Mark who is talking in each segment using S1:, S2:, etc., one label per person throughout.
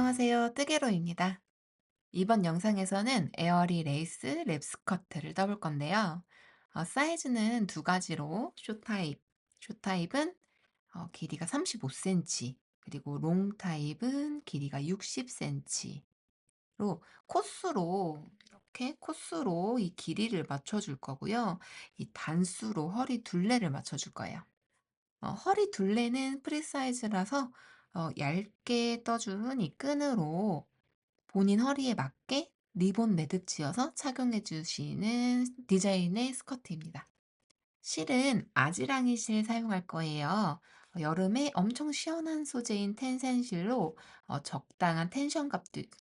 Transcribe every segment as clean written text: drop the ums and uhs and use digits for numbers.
S1: 안녕하세요. 뜨개로입니다. 이번 영상에서는 에어리 레이스 랩스커트를 떠볼 건데요. 사이즈는 두 가지로 쇼타입은 길이가 35cm, 그리고 롱타입은 길이가 60cm로 코스로 이 길이를 맞춰줄 거고요. 이 단수로 허리 둘레를 맞춰줄 거예요. 허리 둘레는 프리 사이즈라서 얇게 떠준 이 끈으로 본인 허리에 맞게 리본 매듭 지어서 착용해 주시는 디자인의 스커트입니다. 실은 아지랑이 실 사용할 거예요. 여름에 엄청 시원한 소재인 텐센 실로 적당한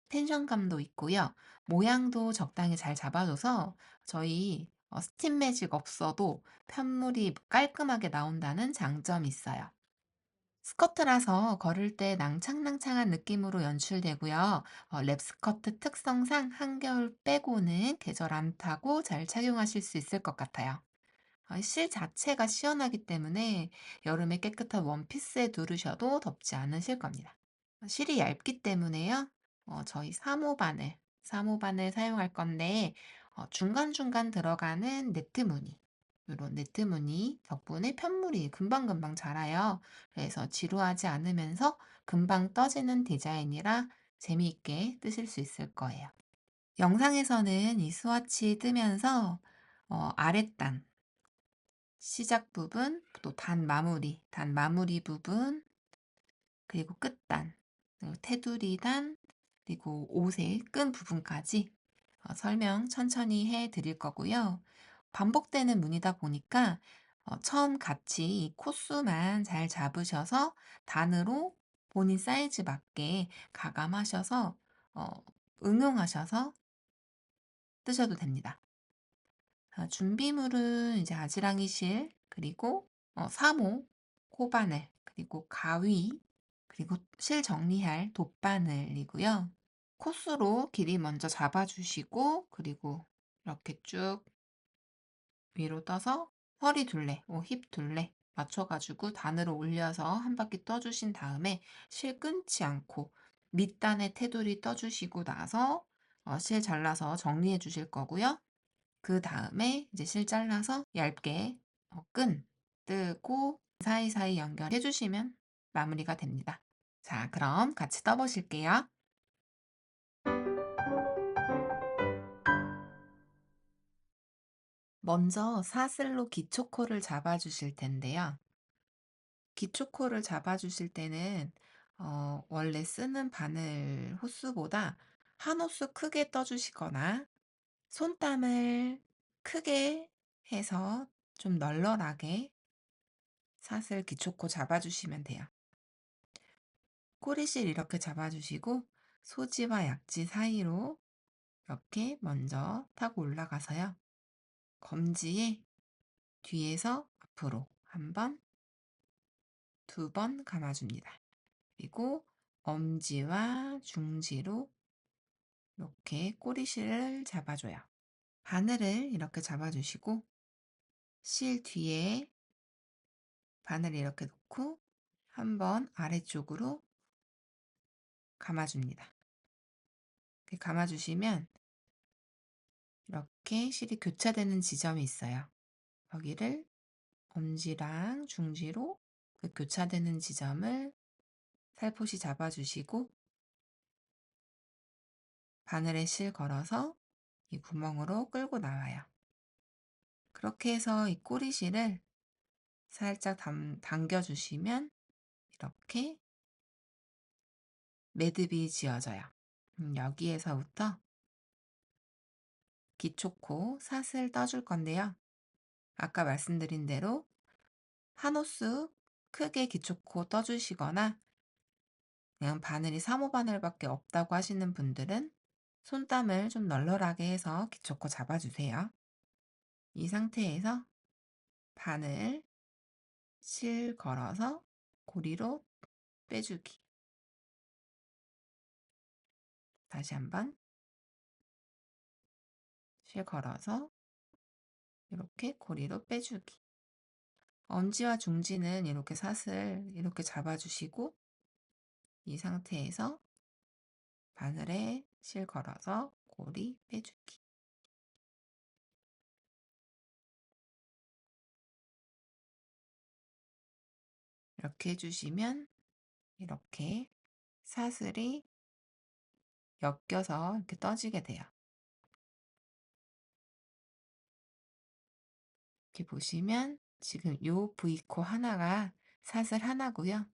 S1: 텐션감도 있고요. 모양도 적당히 잘 잡아줘서 저희 스팀 매직 없어도 편물이 깔끔하게 나온다는 장점이 있어요. 스커트라서 걸을 때 낭창낭창한 느낌으로 연출되고요. 랩 스커트 특성상 한겨울 빼고는 계절 안 타고 잘 착용하실 수 있을 것 같아요. 실 자체가 시원하기 때문에 여름에 깨끗한 원피스에 두르셔도 덥지 않으실 겁니다. 실이 얇기 때문에요. 저희 3호바늘 사용할 건데 중간중간 들어가는 네트 무늬, 이런 네트 무늬 덕분에 편물이 금방금방 자라요. 그래서 지루하지 않으면서 금방 떠지는 디자인이라 재미있게 뜨실 수 있을 거예요. 영상에서는 이 스와치 뜨면서 아랫단, 시작 부분, 또 단 마무리 부분, 그리고 끝단, 그리고 테두리단, 그리고 옷의 끈 부분까지 설명 천천히 해 드릴 거고요. 반복되는 문이다 보니까 처음 같이 이 코수만 잘 잡으셔서 단으로 본인 사이즈 맞게 가감하셔서 어, 응용하셔서 뜨셔도 됩니다. 준비물은 이제 아지랑이 실, 그리고 3호, 코바늘, 그리고 가위, 그리고 실 정리할 돗바늘이고요. 코스로 길이 먼저 잡아주시고, 그리고 이렇게 쭉 위로 떠서 허리 둘레, 힙 둘레 맞춰가지고 단으로 올려서 한 바퀴 떠주신 다음에 실 끊지 않고 밑단에 테두리 떠주시고 나서 실 잘라서 정리해 주실 거고요. 그 다음에 이제 실 잘라서 얇게 끈 뜨고 사이사이 연결해 주시면 마무리가 됩니다. 자, 그럼 같이 떠보실게요. 먼저 사슬로 기초코를 잡아주실 텐데요. 기초코를 잡아주실 때는 원래 쓰는 바늘 호수보다 한 호수 크게 떠주시거나 손땀을 크게 해서 좀 널널하게 사슬 기초코 잡아주시면 돼요. 꼬리실 이렇게 잡아주시고 소지와 약지 사이로 이렇게 먼저 타고 올라가서요. 검지에 뒤에서 앞으로 한 번, 두 번 감아줍니다. 그리고 엄지와 중지로 이렇게 꼬리실을 잡아줘요. 바늘을 이렇게 잡아주시고 실 뒤에 바늘 이렇게 놓고 한 번 아래쪽으로 감아줍니다. 이렇게 감아주시면 이렇게 실이 교차되는 지점이 있어요. 여기를 엄지랑 중지로 그 교차되는 지점을 살포시 잡아주시고 바늘에 실 걸어서 이 구멍으로 끌고 나와요. 그렇게 해서 이 꼬리실을 살짝 당겨주시면 이렇게 매듭이 지어져요. 여기에서부터 기초코 사슬 떠줄 건데요. 아까 말씀드린 대로 한 호수 크게 기초코 떠주시거나 그냥 바늘이 3호 바늘밖에 없다고 하시는 분들은 손땀을 좀 널널하게 해서 기초코 잡아주세요. 이 상태에서 바늘 실 걸어서 고리로 빼주기. 다시 한번 실 걸어서 이렇게 고리로 빼주기. 엄지와 중지는 이렇게 사슬 이렇게 잡아주시고 이 상태에서 바늘에 실 걸어서 고리 빼주기. 이렇게 해주시면 이렇게 사슬이 엮여서 이렇게 떠지게 돼요. 이렇게 보시면 지금 요 V코 하나가 사슬 하나고요.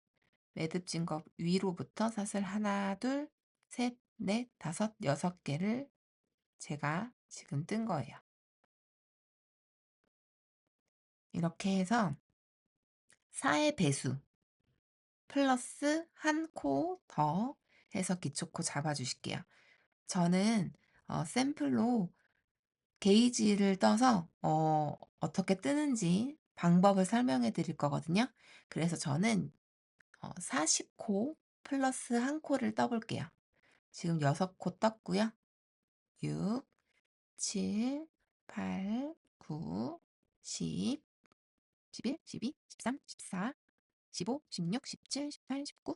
S1: 매듭진 거 위로부터 사슬 하나, 둘, 셋, 넷, 다섯, 6개를 제가 지금 뜬 거예요. 이렇게 해서 4의 배수 플러스 한 코 더 해서 기초코 잡아주실게요. 저는 샘플로 게이지를 떠서 어떻게 뜨는지 방법을 설명해 드릴 거거든요. 그래서 저는 40코 플러스 한 코를 떠볼게요. 지금 6코 떴고요. 6, 7, 8, 9, 10, 11, 12, 13, 14, 15, 16, 17, 18, 19,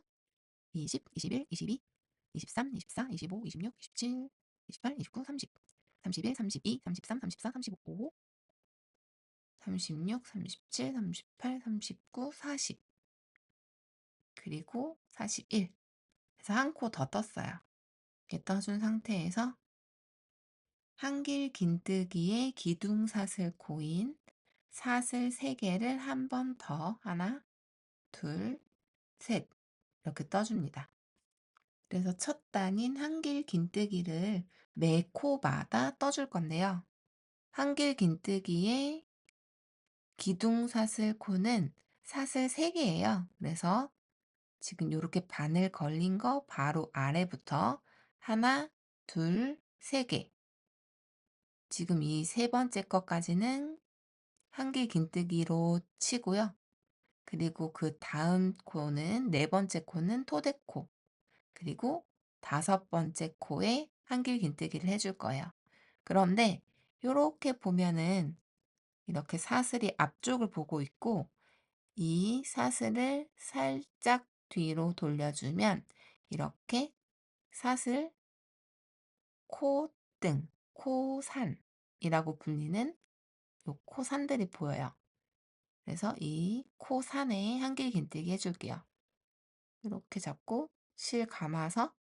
S1: 20, 21, 22, 23, 24, 25, 26, 27, 28, 29, 30, 31, 32, 33, 34, 35, 36, 37, 38, 39, 40 그리고 41 그래서 한 코 더 떴어요. 이렇게 떠준 상태에서 한길 긴뜨기의 기둥사슬 코인 사슬 3개를 한 번 더 하나, 둘, 셋 이렇게 떠줍니다. 그래서 첫 단인 한길 긴뜨기를 매 코마다 떠줄 건데요. 한길 긴뜨기의 기둥사슬 코는 사슬 3개예요. 그래서 지금 이렇게 바늘 걸린 거 바로 아래부터 하나, 둘, 3개. 지금 이 세 번째 것까지는 한길 긴뜨기로 치고요. 그리고 그 다음 코는 네 번째 코는 토대코. 그리고 5번째 코에 한길 긴뜨기를 해줄 거예요. 그런데 이렇게 보면은 이렇게 사슬이 앞쪽을 보고 있고 이 사슬을 살짝 뒤로 돌려주면 이렇게 사슬 코등, 코산이라고 불리는 요 코산들이 보여요. 그래서 이 코산에 한길 긴뜨기 해줄게요. 이렇게 잡고 실 감아서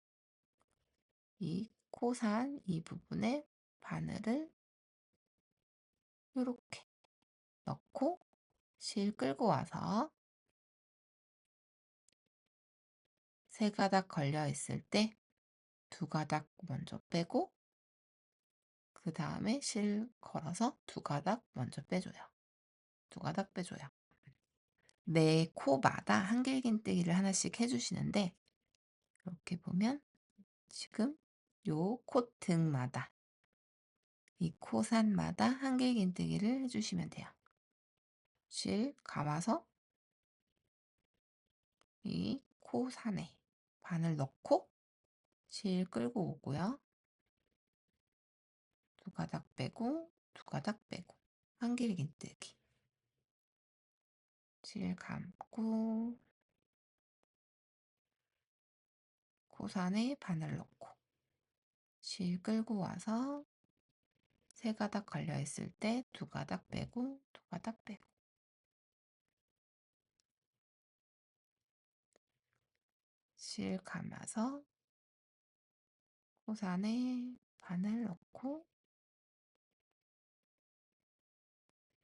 S1: 이 코산 이 부분에 바늘을 이렇게 넣고 실 끌고 와서 3가닥 걸려 있을 때 2가닥 먼저 빼고 그 다음에 실 걸어서 2가닥 먼저 빼줘요. 2가닥 빼줘요. 매 코마다 한길긴뜨기를 하나씩 해주시는데 이렇게 보면 지금 요 콧등마다 이 코산마다 한길긴뜨기를 해주시면 돼요. 실 감아서 이 코산에 바늘 넣고 실 끌고 오고요. 2가닥 빼고 2가닥 빼고 한길긴뜨기 실 감고 코산에 바늘 넣고 실 끌고 와서 3가닥 걸려 있을 때 2가닥 빼고 2가닥 빼고 실 감아서 코산에 바늘 넣고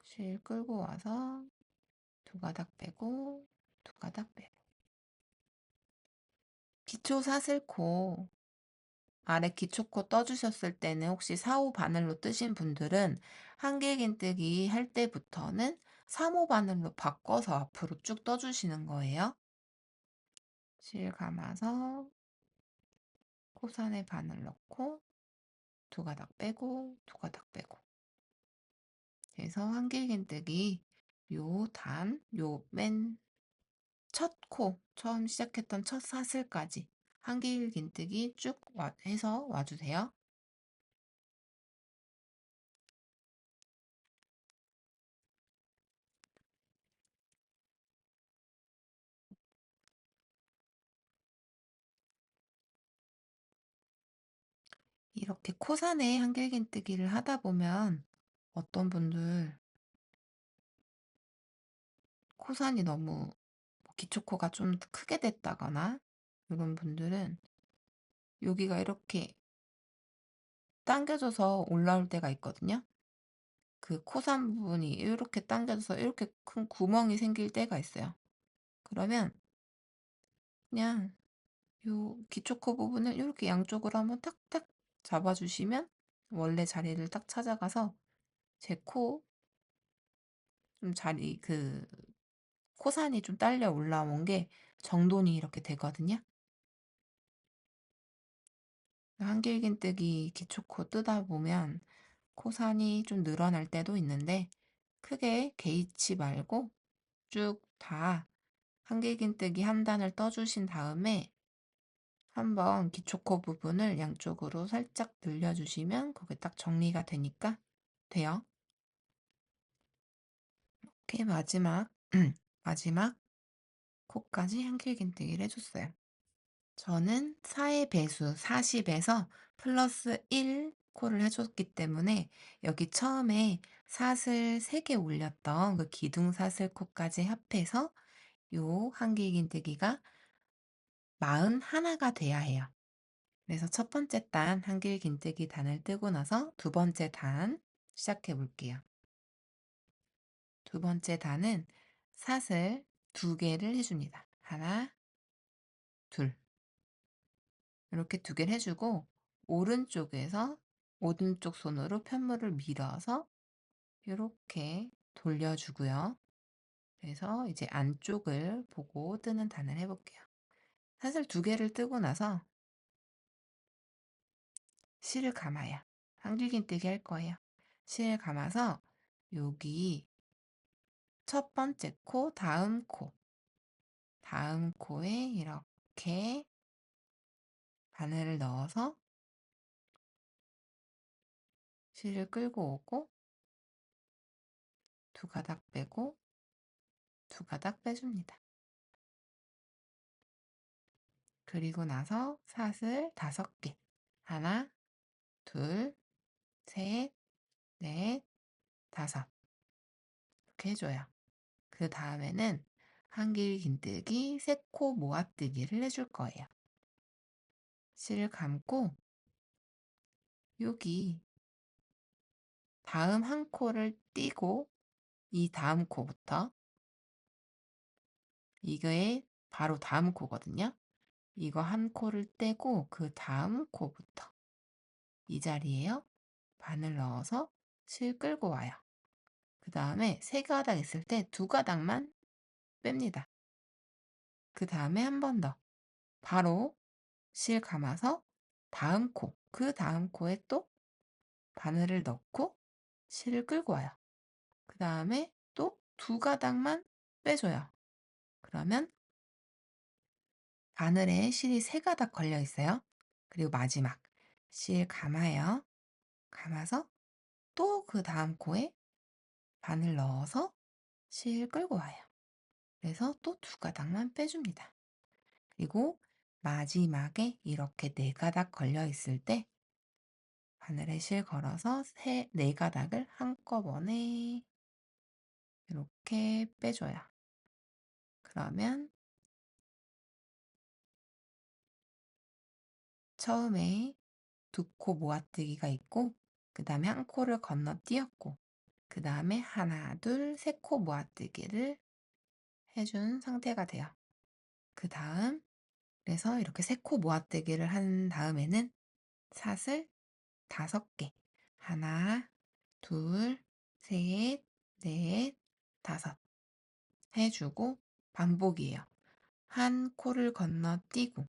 S1: 실 끌고 와서 2가닥 빼고 2가닥 빼고 기초 사슬코 아래 기초코 떠주셨을 때는 혹시 4호 바늘로 뜨신 분들은 한길긴뜨기 할 때부터는 3호 바늘로 바꿔서 앞으로 쭉 떠주시는 거예요. 실 감아서 코산에 바늘 넣고 2가닥 빼고 2가닥 빼고 그래서 한길긴뜨기 요 맨 첫 코, 처음 시작했던 첫 사슬까지 한길긴뜨기 쭉 해서 와주세요. 이렇게 코산에 한길긴뜨기를 하다 보면 어떤 분들 코산이 너무 기초코가 좀 크게 됐다거나 이런 분들은 여기가 이렇게 당겨져서 올라올 때가 있거든요. 그 코산 부분이 이렇게 당겨져서 이렇게 큰 구멍이 생길 때가 있어요. 그러면 그냥 요 기초코 부분을 이렇게 양쪽으로 한번 탁탁 잡아주시면 원래 자리를 딱 찾아가서 제 코 좀 자리 코산이 좀 딸려 올라온 게 정돈이 이렇게 되거든요. 한길긴뜨기 기초코 뜨다 보면 코산이 좀 늘어날 때도 있는데 크게 개의치 말고 쭉 다 한길긴뜨기 한 단을 떠주신 다음에 한번 기초코 부분을 양쪽으로 살짝 늘려주시면 그게 딱 정리가 되니까 돼요. 이렇게 마지막 코까지 한길긴뜨기를 해줬어요. 저는 4의 배수 40에서 플러스 1 코를 해줬기 때문에 여기 처음에 사슬 3개 올렸던 그 기둥사슬 코까지 합해서 요 한길긴뜨기가 41가 돼야 해요. 그래서 첫 번째 단 한길긴뜨기 단을 뜨고 나서 두 번째 단 시작해 볼게요. 두 번째 단은 사슬 2개를 해줍니다. 하나, 둘. 이렇게 2개를 해주고 오른쪽 손으로 편물을 밀어서 이렇게 돌려주고요. 그래서 이제 안쪽을 보고 뜨는 단을 해볼게요. 사슬 2개를 뜨고 나서 실을 감아요. 한길긴뜨기 할 거예요. 실 감아서 여기 첫 번째 코, 다음 코에 이렇게 바늘을 넣어서 실을 끌고 오고 2가닥 빼고 2가닥 빼줍니다. 그리고 나서 사슬 5개. 하나, 둘, 셋, 넷, 5. 이렇게 해줘요. 그 다음에는 한길긴뜨기 3코 모아뜨기를 해줄 거예요. 실을 감고 여기 다음 한 코를 띄고 이 다음 코부터 이거의 바로 다음 코거든요. 이거 한 코를 떼고 그 다음 코부터 이 자리에요. 바늘 넣어서 실 끌고 와요. 그 다음에 3가닥 있을 때 2가닥만 뺍니다. 그 다음에 한 번 더 바로 실 감아서 그 다음 코에 또 바늘을 넣고 실을 끌고 와요. 그 다음에 또 2가닥만 빼줘요. 그러면 바늘에 실이 3가닥 걸려 있어요. 그리고 마지막 실 감아요. 감아서 또 그 다음 코에 바늘 넣어서 실 끌고 와요. 그래서 또 2가닥만 빼줍니다. 그리고 마지막에 이렇게 4가닥 걸려 있을 때 바늘에 실 걸어서 4가닥을 한꺼번에 이렇게 빼줘요. 그러면 처음에 2코 모아뜨기가 있고 그 다음에 한 코를 건너뛰었고 그 다음에 하나, 둘, 3코 모아뜨기를 해준 상태가 돼요. 그 다음 그래서 이렇게 3코 모아뜨기를 한 다음에는 사슬 5개. 하나, 둘, 셋, 넷, 5 해주고 반복이에요. 한 코를 건너뛰고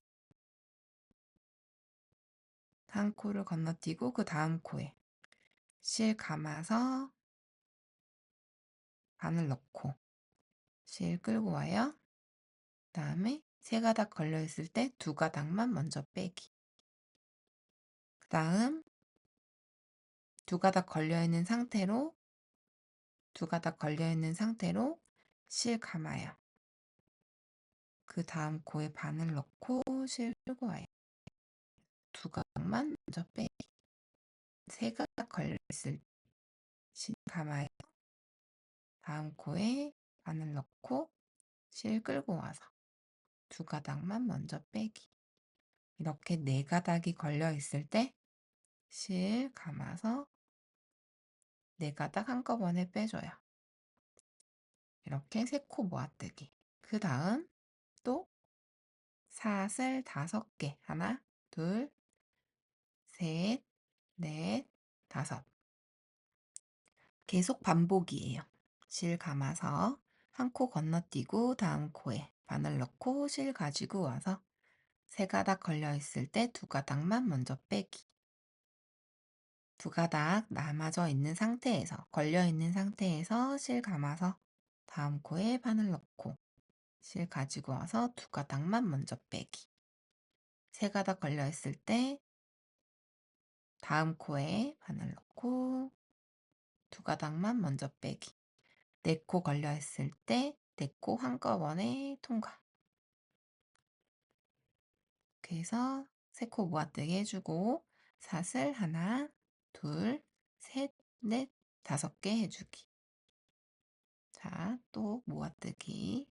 S1: 그 다음 코에 실 감아서 바늘 넣고 실 끌고 와요. 그 다음에 3가닥 걸려있을 때 2가닥만 먼저 빼기. 그 다음 2가닥 걸려있는 상태로 실 감아요. 그 다음 코에 바늘 넣고 실 끌고 와요. 2가닥만 먼저 빼기. 새가 걸려있을 때 실 감아요. 다음 코에 바늘 넣고 실 끌고 와서 두 가닥만 먼저 빼기. 이렇게 네 가닥이 걸려있을 때 실 감아서 네 가닥 한꺼번에 빼줘요. 이렇게 세 코 모아뜨기. 그 다음 또 사슬 5개. 하나, 둘, 셋, 넷, 다섯. 계속 반복이에요. 실 감아서 한 코 건너뛰고 다음 코에 바늘 넣고 실 가지고 와서 세 가닥 걸려 있을 때 두 가닥만 먼저 빼기. 두 가닥 남아져 있는 상태에서 걸려 있는 상태에서 실 감아서 다음 코에 바늘 넣고 실 가지고 와서 두 가닥만 먼저 빼기. 세 가닥 걸려 있을 때 다음 코에 바늘 넣고 두 가닥만 먼저 빼기. 네 코 걸려 있을 때 네 코 한꺼번에 통과. 그래서 세 코 모아뜨기 해주고 사슬 하나, 둘, 셋, 넷, 5개 해주기. 자, 또 모아뜨기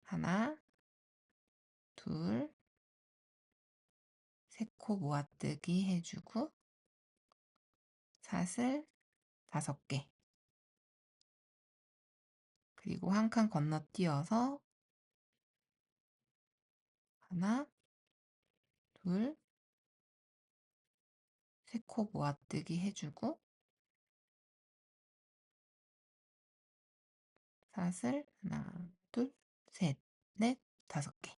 S1: 하나, 둘, 세 코 모아뜨기 해주고 사슬 5개. 그리고 한 칸 건너뛰어서 하나, 둘, 세 코 모아뜨기 해주고 사슬 하나, 둘, 셋, 넷, 5개.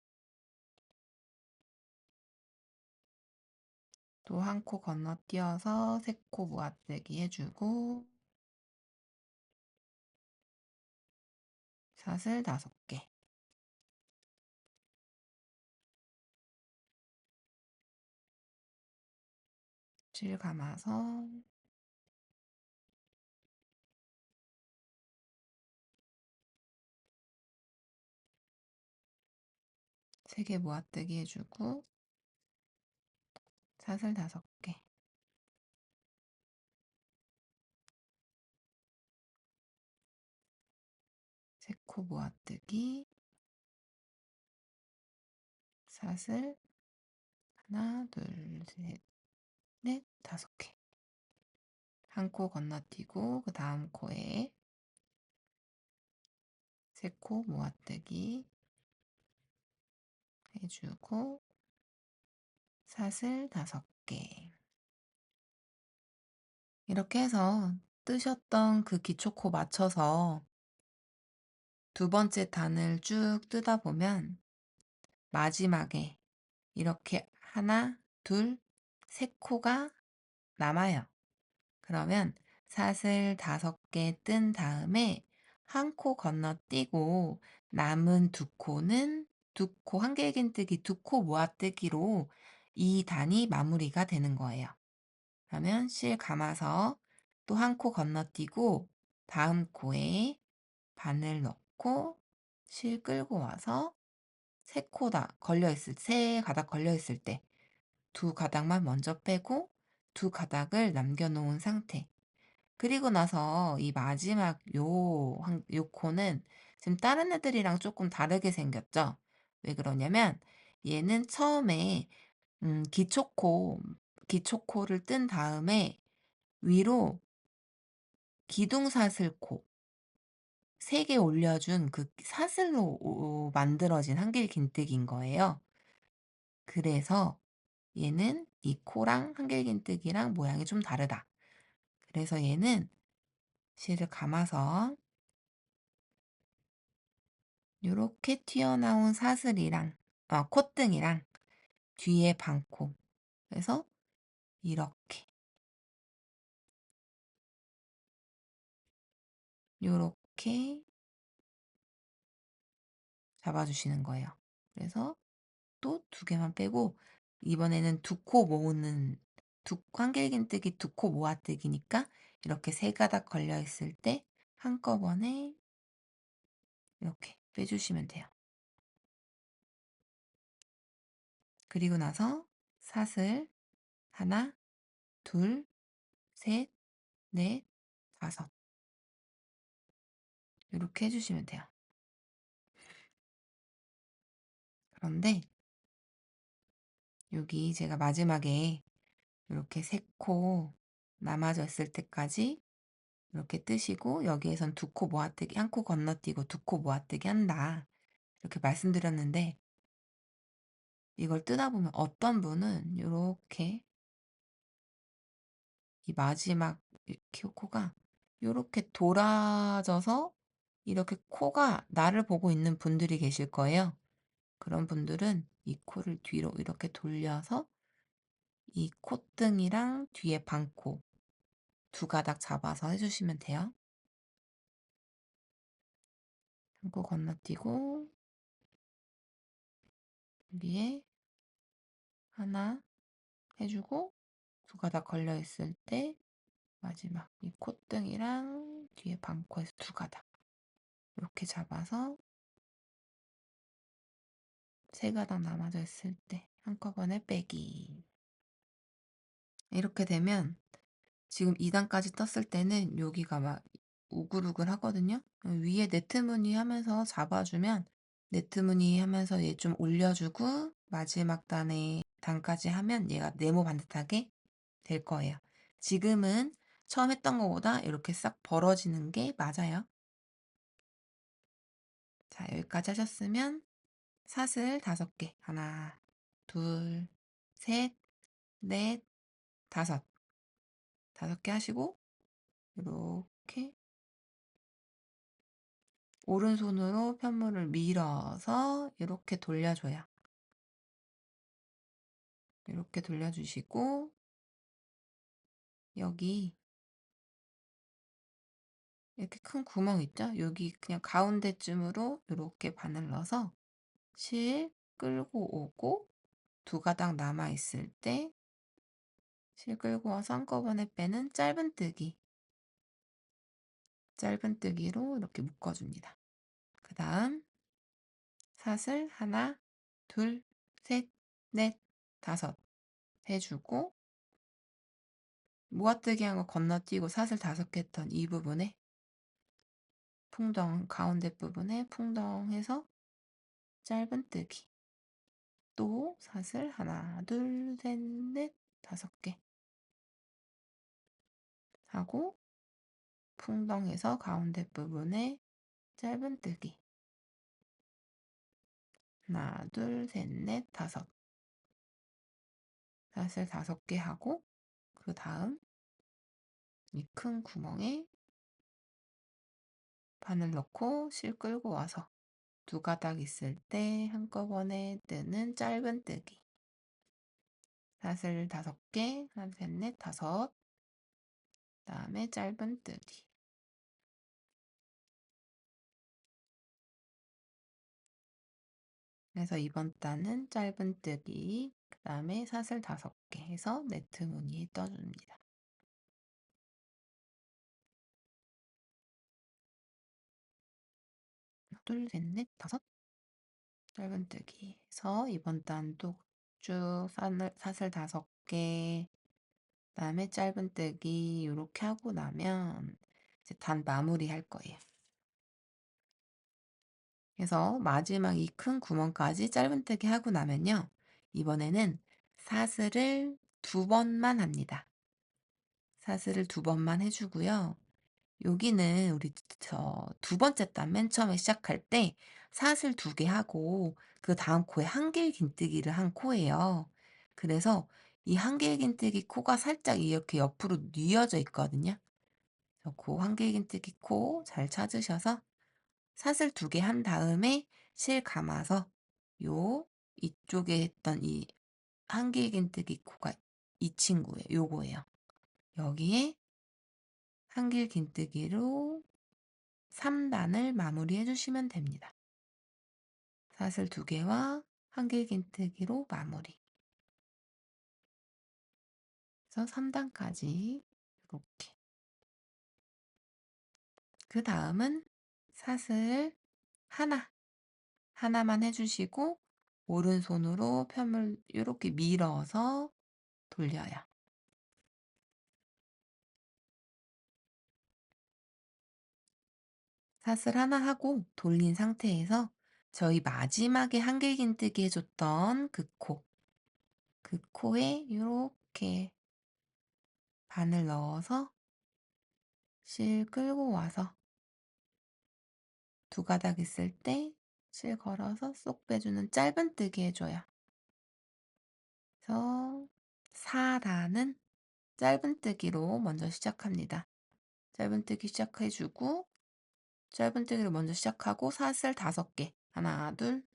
S1: 또 한 코 건너뛰어서 세 코 모아뜨기 해주고 사슬 5개. 실 감아서 3개 모아뜨기 해주고 사슬 5개. 세 코 모아뜨기 사슬 하나, 둘, 셋, 넷, 5개. 한 코 건너뛰고 그 다음 코에 세 코 모아뜨기 해주고 사슬 5개. 이렇게 해서 뜨셨던 그 기초코 맞춰서 두 번째 단을 쭉 뜨다 보면 마지막에 이렇게 하나, 둘, 세 코가 남아요. 그러면 사슬 5개 뜬 다음에 한 코 건너뛰고 남은 두 코는 두 코 한길긴뜨기 두 코 모아뜨기로 이 단이 마무리가 되는 거예요. 그러면 실 감아서 또 한 코 건너뛰고 다음 코에 바늘 넣고 실 끌고 와서 세 가닥 걸려 있을 때 두 가닥만 먼저 빼고 두 가닥을 남겨놓은 상태. 그리고 나서 이 마지막 요 코는 지금 다른 애들이랑 조금 다르게 생겼죠? 왜 그러냐면 얘는 처음에 기초코를 뜬 다음에 위로 기둥사슬코 3개 올려준 그 사슬로 만들어진 한길긴뜨기인 거예요. 그래서 얘는 이 코랑 한길긴뜨기랑 모양이 좀 다르다. 그래서 얘는 실을 감아서 요렇게 튀어나온 사슬이랑 콧등이랑 뒤에 반코 그래서 요렇게 잡아주시는 거예요. 그래서 또 2개만 빼고 이번에는 한길긴뜨기 두 코 모아뜨기니까 이렇게 세 가닥 걸려 있을 때 한꺼번에 이렇게 빼주시면 돼요. 그리고 나서 사슬 하나, 둘, 셋, 넷, 다섯. 이렇게 해주시면 돼요. 그런데 여기 제가 마지막에 이렇게 세 코 남아져 있을 때까지 이렇게 뜨시고 여기에선 두 코 모아뜨기, 한 코 건너뛰고 두 코 모아뜨기 한다. 이렇게 말씀드렸는데 이걸 뜨다 보면 어떤 분은 이렇게 이 마지막 코가 이렇게 돌아져서 이렇게 코가 나를 보고 있는 분들이 계실 거예요. 그런 분들은 이 코를 뒤로 이렇게 돌려서 이 콧등이랑 뒤에 반코 두 가닥 잡아서 해주시면 돼요. 한 코 건너뛰고 여기에 하나 해주고 두 가닥 걸려 있을 때 마지막 이 콧등이랑 뒤에 반코에서 두 가닥 이렇게 잡아서 세 가닥 남아져 있을 때 한꺼번에 빼기. 이렇게 되면 지금 2단까지 떴을 때는 여기가 막 우글우글 하거든요. 위에 네트 무늬 하면서 잡아주면 네트 무늬 하면서 얘 좀 올려주고 마지막 단까지 하면 얘가 네모 반듯하게 될 거예요. 지금은 처음 했던 것보다 이렇게 싹 벌어지는 게 맞아요. 자, 여기까지 하셨으면 사슬 5개. 하나, 둘, 셋, 넷, 다섯. 5개 하시고 이렇게 오른손으로 편물을 밀어서 이렇게 돌려줘요. 이렇게 돌려주시고 여기 이렇게 큰 구멍 있죠? 여기 그냥 가운데쯤으로 이렇게 바늘 넣어서 실 끌고 오고 두 가닥 남아있을 때 실 끌고 와서 한꺼번에 빼는 짧은뜨기로 이렇게 묶어줍니다. 그 다음 사슬 하나, 둘, 셋, 넷, 다섯 해주고 모아뜨기 한 거 건너뛰고 사슬 5개 했던 이 부분에 풍덩 가운데 부분에 풍덩해서 짧은뜨기 또 사슬 하나, 둘, 셋, 넷, 5개 하고 풍덩해서 가운데 부분에 짧은뜨기 하나, 둘, 셋, 넷, 다섯 사슬 5개 하고 그 다음 이 큰 구멍에 바늘 넣고 실 끌고 와서 두 가닥 있을 때 한꺼번에 뜨는 짧은뜨기 사슬 5개 하나, 셋, 넷, 다섯 그 다음에 짧은뜨기 그래서 이번 단은 짧은뜨기 그 다음에 사슬 5개 해서 네트 무늬에 떠줍니다. 둘, 셋, 넷, 다섯 짧은뜨기 해서 이번 단도 쭉 사슬 5개 그 다음에 짧은뜨기 이렇게 하고 나면 이제 단 마무리 할 거예요. 그래서 마지막 이 큰 구멍까지 짧은뜨기 하고 나면요. 이번에는 사슬을 2번만 합니다. 사슬을 2번만 해주고요. 여기는 우리 두 번째 단 맨 처음에 시작할 때 사슬 2개 하고 그 다음 코에 한길긴뜨기를 한 코예요. 그래서 이 한길긴뜨기 코가 살짝 이렇게 옆으로 뉘어져 있거든요. 그래서 그 한길긴뜨기 코 잘 찾으셔서 사슬 2개 한 다음에 실 감아서 요 이쪽에 했던 이 한길긴뜨기 코가 이 친구예요. 요거예요. 여기에 한길긴뜨기로 3단을 마무리해 주시면 됩니다. 사슬 2개와 한길긴뜨기로 마무리. 그래서 3단까지 이렇게. 그 다음은 사슬 하나만 해주시고 오른손으로 편을 이렇게 밀어서 돌려요. 삿을 하나 하고 돌린 상태에서 저희 마지막에 한길긴뜨기 해줬던 그 코에 이렇게 바늘 넣어서 실 끌고 와서 두 가닥 있을 때 실 걸어서 쏙 빼주는 짧은뜨기 해줘요. 그래서 4단은 짧은뜨기로 먼저 시작합니다. 짧은뜨기 시작해주고 짧은뜨기로 먼저 시작하고 사슬 5개 하나 둘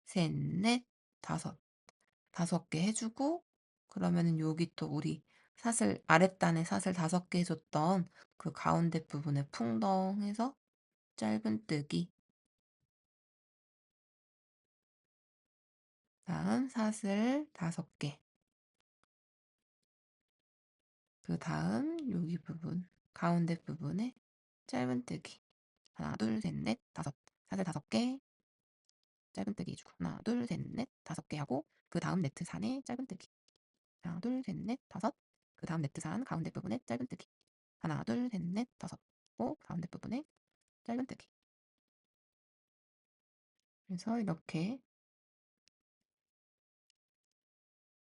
S1: 셋 넷 다섯 개 해주고 그러면은 여기 또 우리 사슬 아랫단에 사슬 5개 해줬던 그 가운데 부분에 풍덩해서 짧은뜨기 다음 사슬 5개 그 다음 여기 부분 가운데 부분에 짧은뜨기 하나 둘 셋 넷 다섯 사슬 5개 짧은뜨기 해주고 하나 둘 셋 넷 5개 하고 그 다음 네트 산에 짧은뜨기 하나 둘 셋 넷 다섯 그 다음 네트 산 가운데 부분에 짧은뜨기 하나 둘 셋 넷 다섯 고 가운데 부분에 짧은뜨기 그래서 이렇게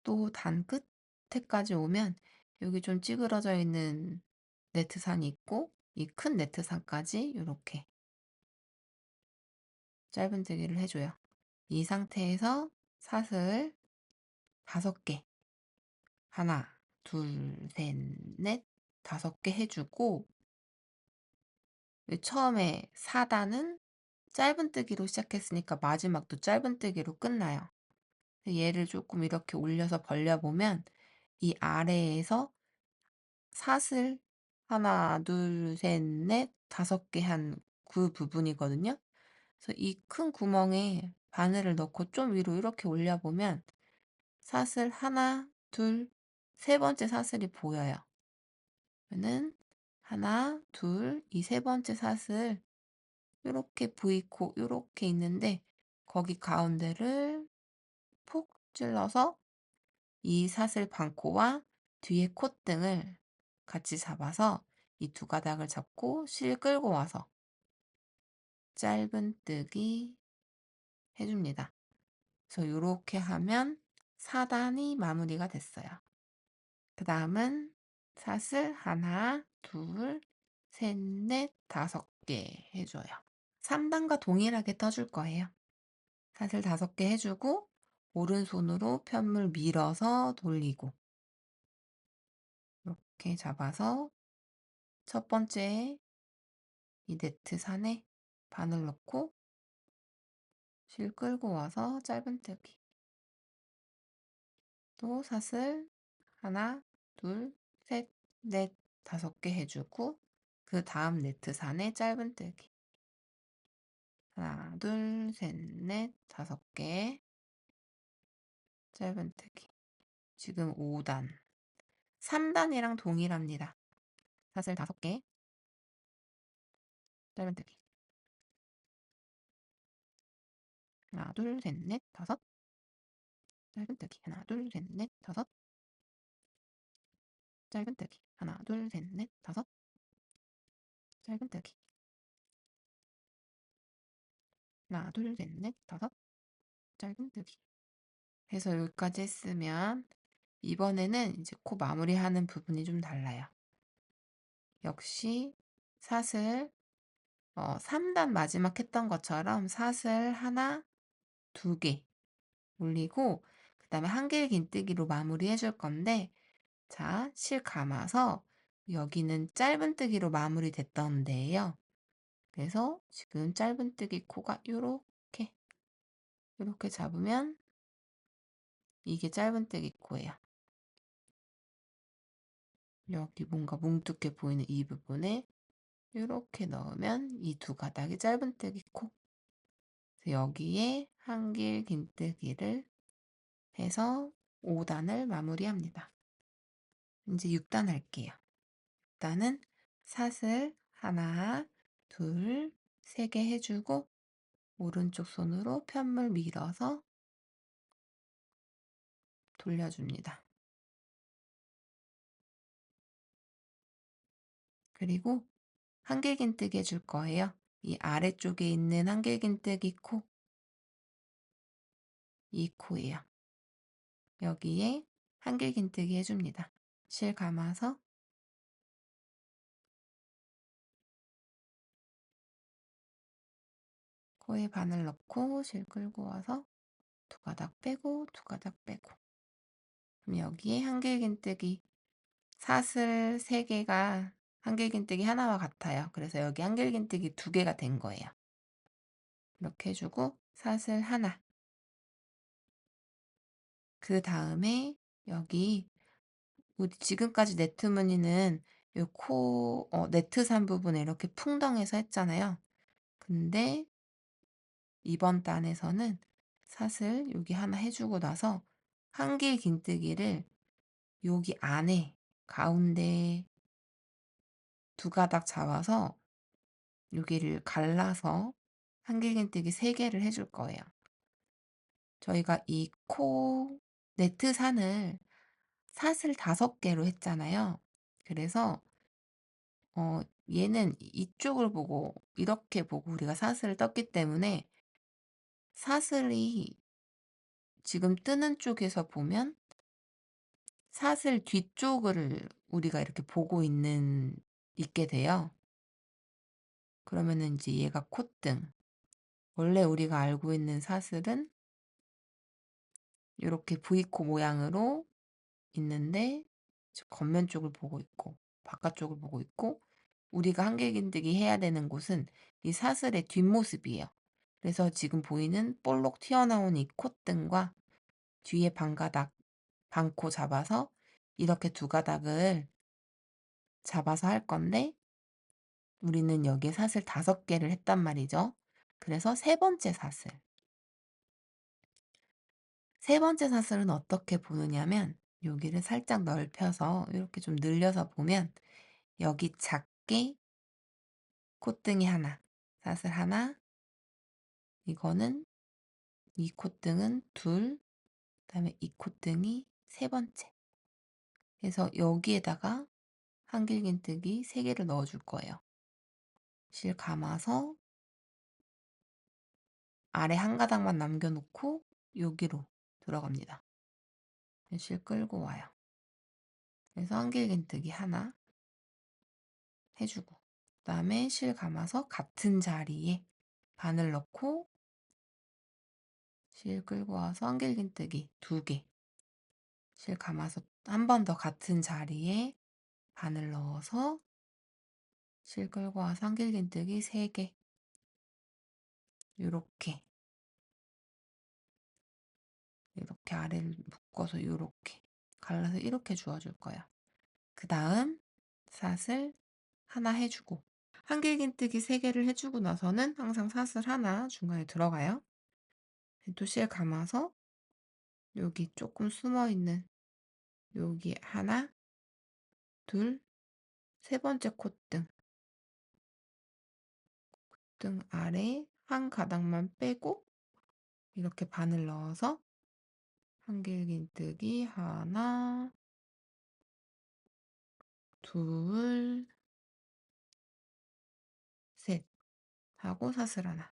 S1: 또 단 끝에까지 오면 여기 좀 찌그러져 있는 네트산이 있고 이 큰 네트산까지 이렇게 짧은뜨기를 해줘요. 이 상태에서 사슬 5개 하나 둘 셋 넷 5개 해주고 처음에 4단은 짧은뜨기로 시작했으니까 마지막도 짧은뜨기로 끝나요. 얘를 조금 이렇게 올려서 벌려보면 이 아래에서 사슬 하나, 둘, 셋, 넷, 5개 한 그 부분이거든요. 그래서 이 큰 구멍에 바늘을 넣고 좀 위로 이렇게 올려보면 사슬 하나, 둘, 세 번째 사슬이 보여요. 그러면은 하나, 둘, 이 세 번째 사슬 이렇게 V코 이렇게 있는데 거기 가운데를 폭 찔러서 이 사슬 반코와 뒤에 콧등을 같이 잡아서 이 두 가닥을 잡고 실 끌고 와서 짧은뜨기 해줍니다. 그래서 이렇게 하면 4단이 마무리가 됐어요. 그 다음은 사슬 하나, 둘, 셋, 넷, 5개 해줘요. 3단과 동일하게 떠줄 거예요. 사슬 5개 해주고 오른손으로 편물 밀어서 돌리고 이렇게 잡아서 첫 번째 이 네트 산에 바늘 넣고 실 끌고 와서 짧은뜨기 또 사슬 하나, 둘, 셋, 넷, 5개 해주고 그 다음 네트 산에 짧은뜨기 하나, 둘, 셋, 넷, 5개 짧은뜨기 지금 5단 3단이랑 동일합니다. 사슬 5개 짧은뜨기 하나, 둘, 셋, 넷, 5 짧은뜨기 하나, 둘, 셋, 넷, 5 짧은뜨기 하나, 둘, 셋, 넷, 5 짧은뜨기 하나, 둘, 셋, 넷, 5 짧은뜨기 해서 여기까지 했으면 이번에는 이제 코 마무리하는 부분이 좀 달라요. 역시 사슬 3단 마지막 했던 것처럼 사슬 하나, 2개 올리고 그 다음에 한길긴뜨기로 마무리 해줄 건데 자, 실 감아서 여기는 짧은뜨기로 마무리 됐던 데예요. 그래서 지금 짧은뜨기 코가 요렇게 잡으면 이게 짧은뜨기 코예요. 여기 뭔가 뭉툭해 보이는 이 부분에 이렇게 넣으면 이 두 가닥이 짧은뜨기 코. 여기에 한길 긴뜨기를 해서 5단을 마무리합니다. 이제 6단 할게요. 6단은 사슬 하나, 둘, 3개 해주고 오른쪽 손으로 편물 밀어서 돌려줍니다. 그리고 한길긴뜨기 해줄 거예요. 이 아래쪽에 있는 한길긴뜨기 코, 이 코예요. 여기에 한길긴뜨기 해줍니다. 실 감아서 코에 바늘 넣고 실 끌고 와서 두 가닥 빼고 두 가닥 빼고. 그럼 여기에 한길긴뜨기 사슬 3개가 한길긴뜨기 하나와 같아요. 그래서 여기 한길긴뜨기 2개가 된 거예요. 이렇게 해주고 사슬 하나. 그 다음에 여기 우리 지금까지 네트 무늬는 이 네트 산 부분에 이렇게 풍덩해서 했잖아요. 근데 이번 단에서는 사슬 여기 하나 해주고 나서 한길긴뜨기를 여기 안에 가운데 두 가닥 잡아서 여기를 갈라서 한길긴뜨기 3개를 해줄 거예요. 저희가 이 네트 산을 사슬 5개로 했잖아요. 그래서 얘는 이쪽을 보고 이렇게 보고 우리가 사슬을 떴기 때문에 사슬이 지금 뜨는 쪽에서 보면 사슬 뒤쪽을 우리가 이렇게 보고 있게 돼요. 그러면은 이제 얘가 콧등. 원래 우리가 알고 있는 사슬은 이렇게 V코 모양으로 있는데 겉면 쪽을 보고 있고 바깥쪽을 보고 있고 우리가 한길긴뜨기 해야 되는 곳은 이 사슬의 뒷모습이에요. 그래서 지금 보이는 볼록 튀어나온 이 콧등과 뒤에 반가닥, 반코 잡아서 이렇게 두 가닥을 잡아서 할 건데 우리는 여기에 사슬 5개를 했단 말이죠. 그래서 세 번째 사슬은 어떻게 보느냐면 여기를 살짝 넓혀서 이렇게 좀 늘려서 보면 여기 작게 콧등이 하나, 사슬 하나, 이거는 이 콧등은 둘, 그다음에 이 콧등이 세 번째. 그래서 여기에다가 한길긴뜨기 3개를 넣어줄 거예요. 실 감아서 아래 한 가닥만 남겨놓고 여기로 들어갑니다. 실 끌고 와요. 그래서 한길긴뜨기 하나 해주고 그다음에 실 감아서 같은 자리에 바늘 넣고 실 끌고 와서 한길긴뜨기 2개 실 감아서 한 번 더 같은 자리에 바늘 넣어서 실 끌고 와서 한길긴뜨기 3개 요렇게 아래를 묶어서 요렇게 갈라서 이렇게 주워줄 거야. 그 다음 사슬 하나 해주고 한길긴뜨기 3개를 해주고 나서는 항상 사슬 하나 중간에 들어가요. 또 실 감아서 여기 조금 숨어있는 여기 하나 둘 세 번째 콧등 아래 한 가닥만 빼고 이렇게 바늘 넣어서 한길긴뜨기 하나 둘 셋 하고 사슬 하나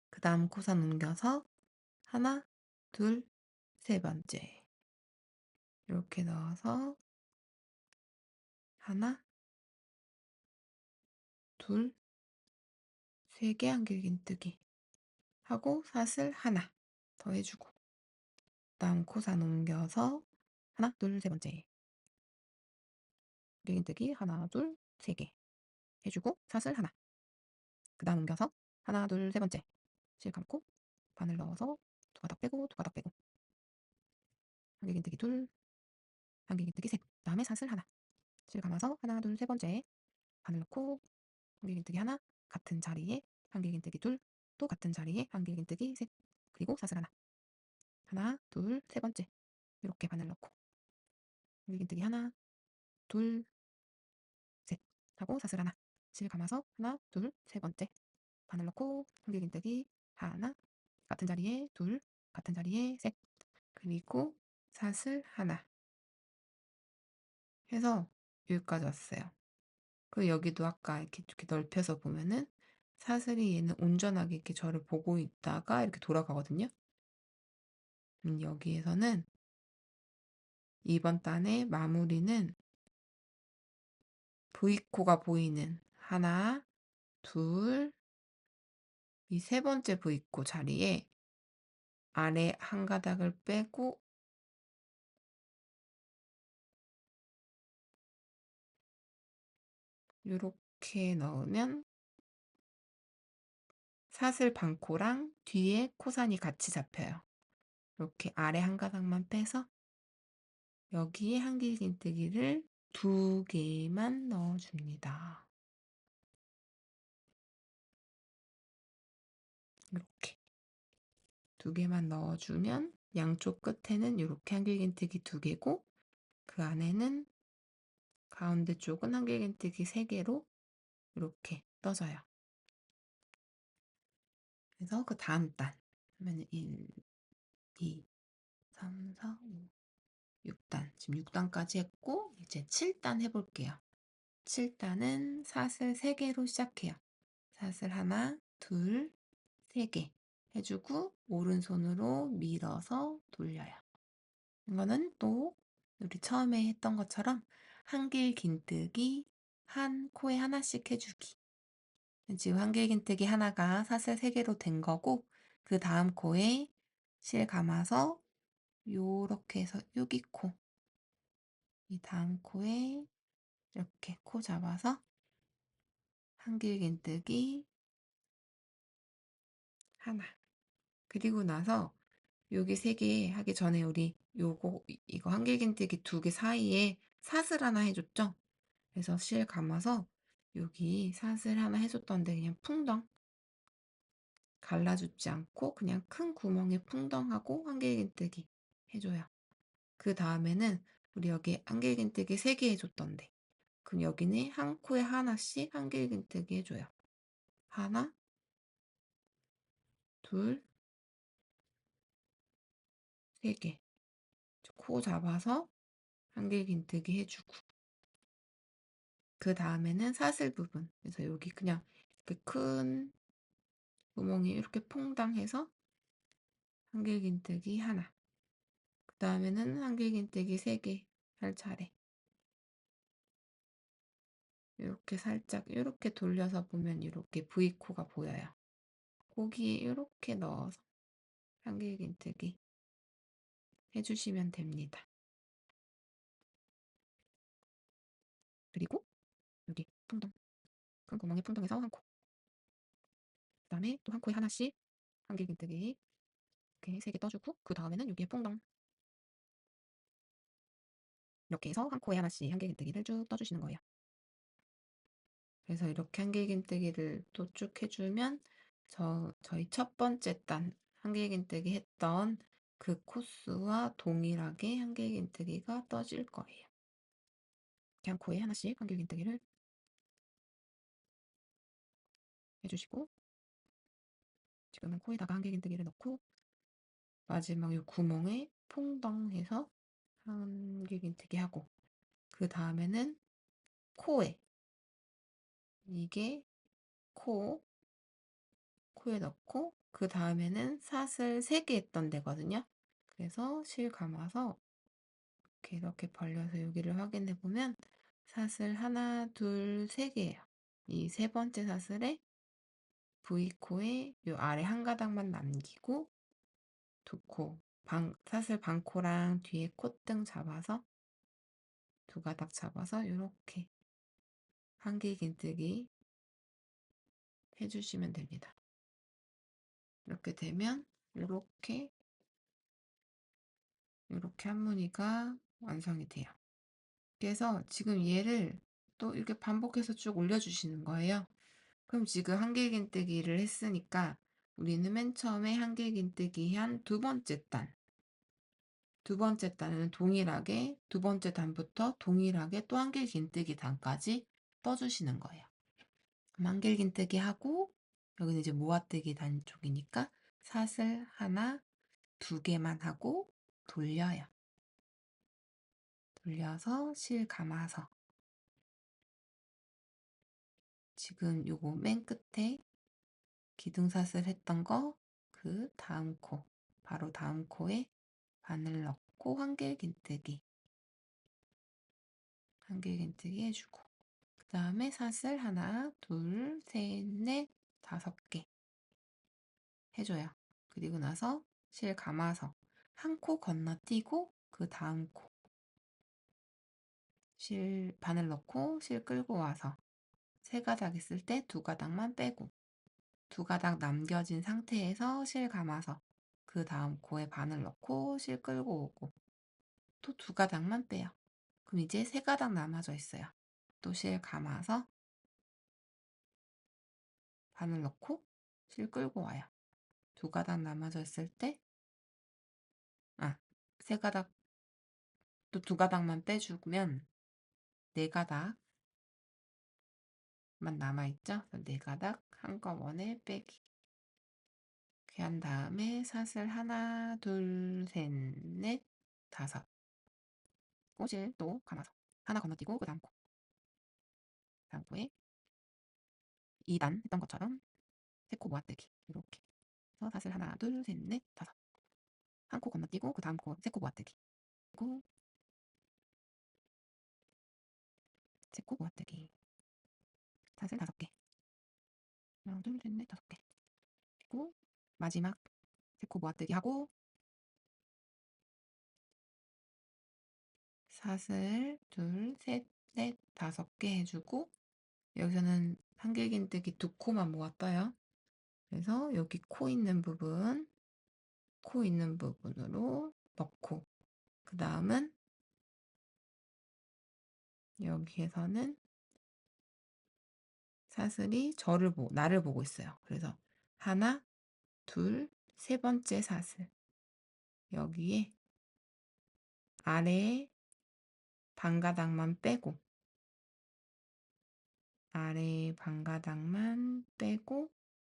S1: 그 다음 코사 넘겨서 하나 둘 세 번째 이렇게 넣어서 하나 둘 세 개 한길긴뜨기 하고 사슬 하나 더 해주고 다음 코사 넘겨서 하나 둘 세 번째 한길긴뜨기 하나 둘 세 개 해주고 사슬 하나 그 다음 넘겨서 하나 둘 세 번째 실 감고 바늘 넣어서 두 가닥 빼고 두 가닥 빼고 한길긴뜨기 둘 한길긴뜨기 셋 다음에 사슬 하나 실 감아서 하나 둘 세 번째 바늘 넣고 한길긴뜨기 하나 같은 자리에 한길긴뜨기 둘 또 같은 자리에 한길긴뜨기 셋 그리고 사슬 하나 하나 둘 세 번째 이렇게 바늘 넣고 한길긴뜨기 하나 둘 셋 하고 사슬 하나 실 감아서 하나 둘 세 번째 바늘 넣고 한길긴뜨기 하나 같은 자리에 둘 같은 자리에 셋 그리고 사슬 하나 해서 여기까지 왔어요. 그리고 여기도 아까 이렇게 넓혀서 보면은 사슬이 얘는 온전하게 이렇게 저를 보고 있다가 이렇게 돌아가거든요. 여기에서는 이번 단의 마무리는 V코가 보이는 하나, 둘, 이 세 번째 V코 자리에 아래 한 가닥을 빼고 이렇게 넣으면 사슬 반코랑 뒤에 코산이 같이 잡혀요. 이렇게 아래 한 가닥만 빼서 여기에 한길긴뜨기를 2개만 넣어줍니다. 이렇게 2개만 넣어주면 양쪽 끝에는 이렇게 한길긴뜨기 2개고 그 안에는 가운데 쪽은 한길긴뜨기 3개로 이렇게 떠져요. 그래서 그 다음 단 하면 1, 2, 3, 4, 5, 6단. 지금 6단까지 했고 이제 7단 해볼게요. 7단은 사슬 3개로 시작해요. 사슬 하나, 둘, 3개 해주고 오른손으로 밀어서 돌려요. 이거는 또 우리 처음에 했던 것처럼 한길긴뜨기 한 코에 하나씩 해주기. 지금 한길긴뜨기 하나가 사슬 3개로 된 거고 그 다음 코에 실 감아서 요렇게 해서 여기 코, 이 다음 코에 이렇게 코 잡아서 한길긴뜨기 하나. 그리고 나서 여기 3개 하기 전에 우리 이거 한길긴뜨기 2개 사이에 사슬 하나 해줬죠? 그래서 실 감아서 여기 사슬 하나 해줬던데 그냥 풍덩 갈라주지 않고 그냥 큰 구멍에 풍덩하고 한길긴뜨기 해줘요. 그 다음에는 우리 여기 한길긴뜨기 3개 해줬던데 그럼 여기는 한 코에 하나씩 한길긴뜨기 해줘요. 하나, 둘, 3개. 코 잡아서 한길긴뜨기 해주고 그 다음에는 사슬 부분. 그래서 여기 그냥 이렇게 큰 구멍이 이렇게 퐁당해서 한길긴뜨기 하나. 그 다음에는 한길긴뜨기 3개 할 차례. 이렇게 살짝 이렇게 돌려서 보면 이렇게 V코가 보여요. 거기에 이렇게 넣어서 한길긴뜨기 해주시면 됩니다. 그리고 여기 풍덩, 큰 구멍에 풍덩해서 한 코. 그 다음에 또 한 코에 하나씩 한길긴뜨기 이렇게 3개 떠주고 그 다음에는 여기에 풍덩 이렇게 해서 한 코에 하나씩 한길긴뜨기를 쭉 떠주시는 거예요. 그래서 이렇게 한길긴뜨기를 또 쭉 해주면 저희 첫 번째 단 한길긴뜨기 했던 그 코스와 동일하게 한길긴뜨기가 떠질 거예요. 그냥 코에 하나씩 한길긴뜨기를 해주시고 지금은 코에다가 한길긴뜨기를 넣고 마지막 이 구멍에 퐁덩해서 한길긴뜨기 하고 그 다음에는 코에 이게 코에 넣고 그 다음에는 사슬 3개 했던 데거든요. 그래서 실 감아서 이렇게 벌려서 여기를 확인해 보면 사슬 하나, 둘, 3개예요. 이 세 번째 사슬에 V코에 요 아래 한 가닥만 남기고 2코, 사슬 반코랑 뒤에 콧등 잡아서 2가닥 잡아서 이렇게 한길긴뜨기 해주시면 됩니다. 이렇게 되면 이렇게 한무늬가 완성이 돼요. 그래서 지금 얘를 또 이렇게 반복해서 쭉 올려주시는 거예요. 그럼 지금 한길긴뜨기를 했으니까 우리는 맨 처음에 한길긴뜨기 한 두 번째 단. 두 번째 단은 동일하게 두 번째 단부터 동일하게 또 한길긴뜨기 단까지 떠주시는 거예요. 그럼 한길긴뜨기 하고 여기는 이제 모아뜨기 단 쪽이니까 사슬 하나, 2개만 하고 돌려요. 돌려서 실 감아서 지금 요거 맨 끝에 기둥사슬 했던 거 그 다음 코, 바로 다음 코에 바늘 넣고 한길긴뜨기 해주고, 그 다음에 사슬 하나, 둘, 셋, 넷, 5개 해줘요. 그리고 나서 실 감아서 한 코 건너뛰고 그 다음 코 실 바늘 넣고 실 끌고 와서 3가닥 있을 때 2가닥만 빼고, 2가닥 남겨진 상태에서 실 감아서 그 다음 코에 바늘 넣고 실 끌고 오고, 또 2가닥만 빼요. 그럼 이제 3가닥 남아져 있어요. 또 실 감아서 바늘 넣고 실 끌고 와요. 2가닥 남아져 있을 때, 3가닥, 또 2가닥만 빼주면 4가닥만 남아있죠? 4가닥 한꺼번에 빼기. 이렇게 한 다음에 사슬 하나, 둘, 셋, 넷, 5. 꼬실 또 감아서 하나 건너뛰고 그 다음 코, 다음 코에 2단 했던 것처럼 3코 모아뜨기 이렇게 해서 사슬 하나, 둘, 셋, 넷, 5. 한 코 건너뛰고 그 다음 코 3코 모아뜨기, 그리고 3코 모아뜨기, 사슬 5개, 하나, 둘, 셋, 넷, 5개, 그리고 마지막 3코 모아뜨기 하고 사슬 둘, 셋, 넷, 5개 해주고, 여기서는 한길긴뜨기 2코만 모았어요. 그래서 여기 코 있는 부분으로 넣고, 그 다음은 여기에서는 사슬이 나를 보고 있어요. 그래서 하나, 둘, 3번째 사슬, 여기에 아래에 반가닥만 빼고,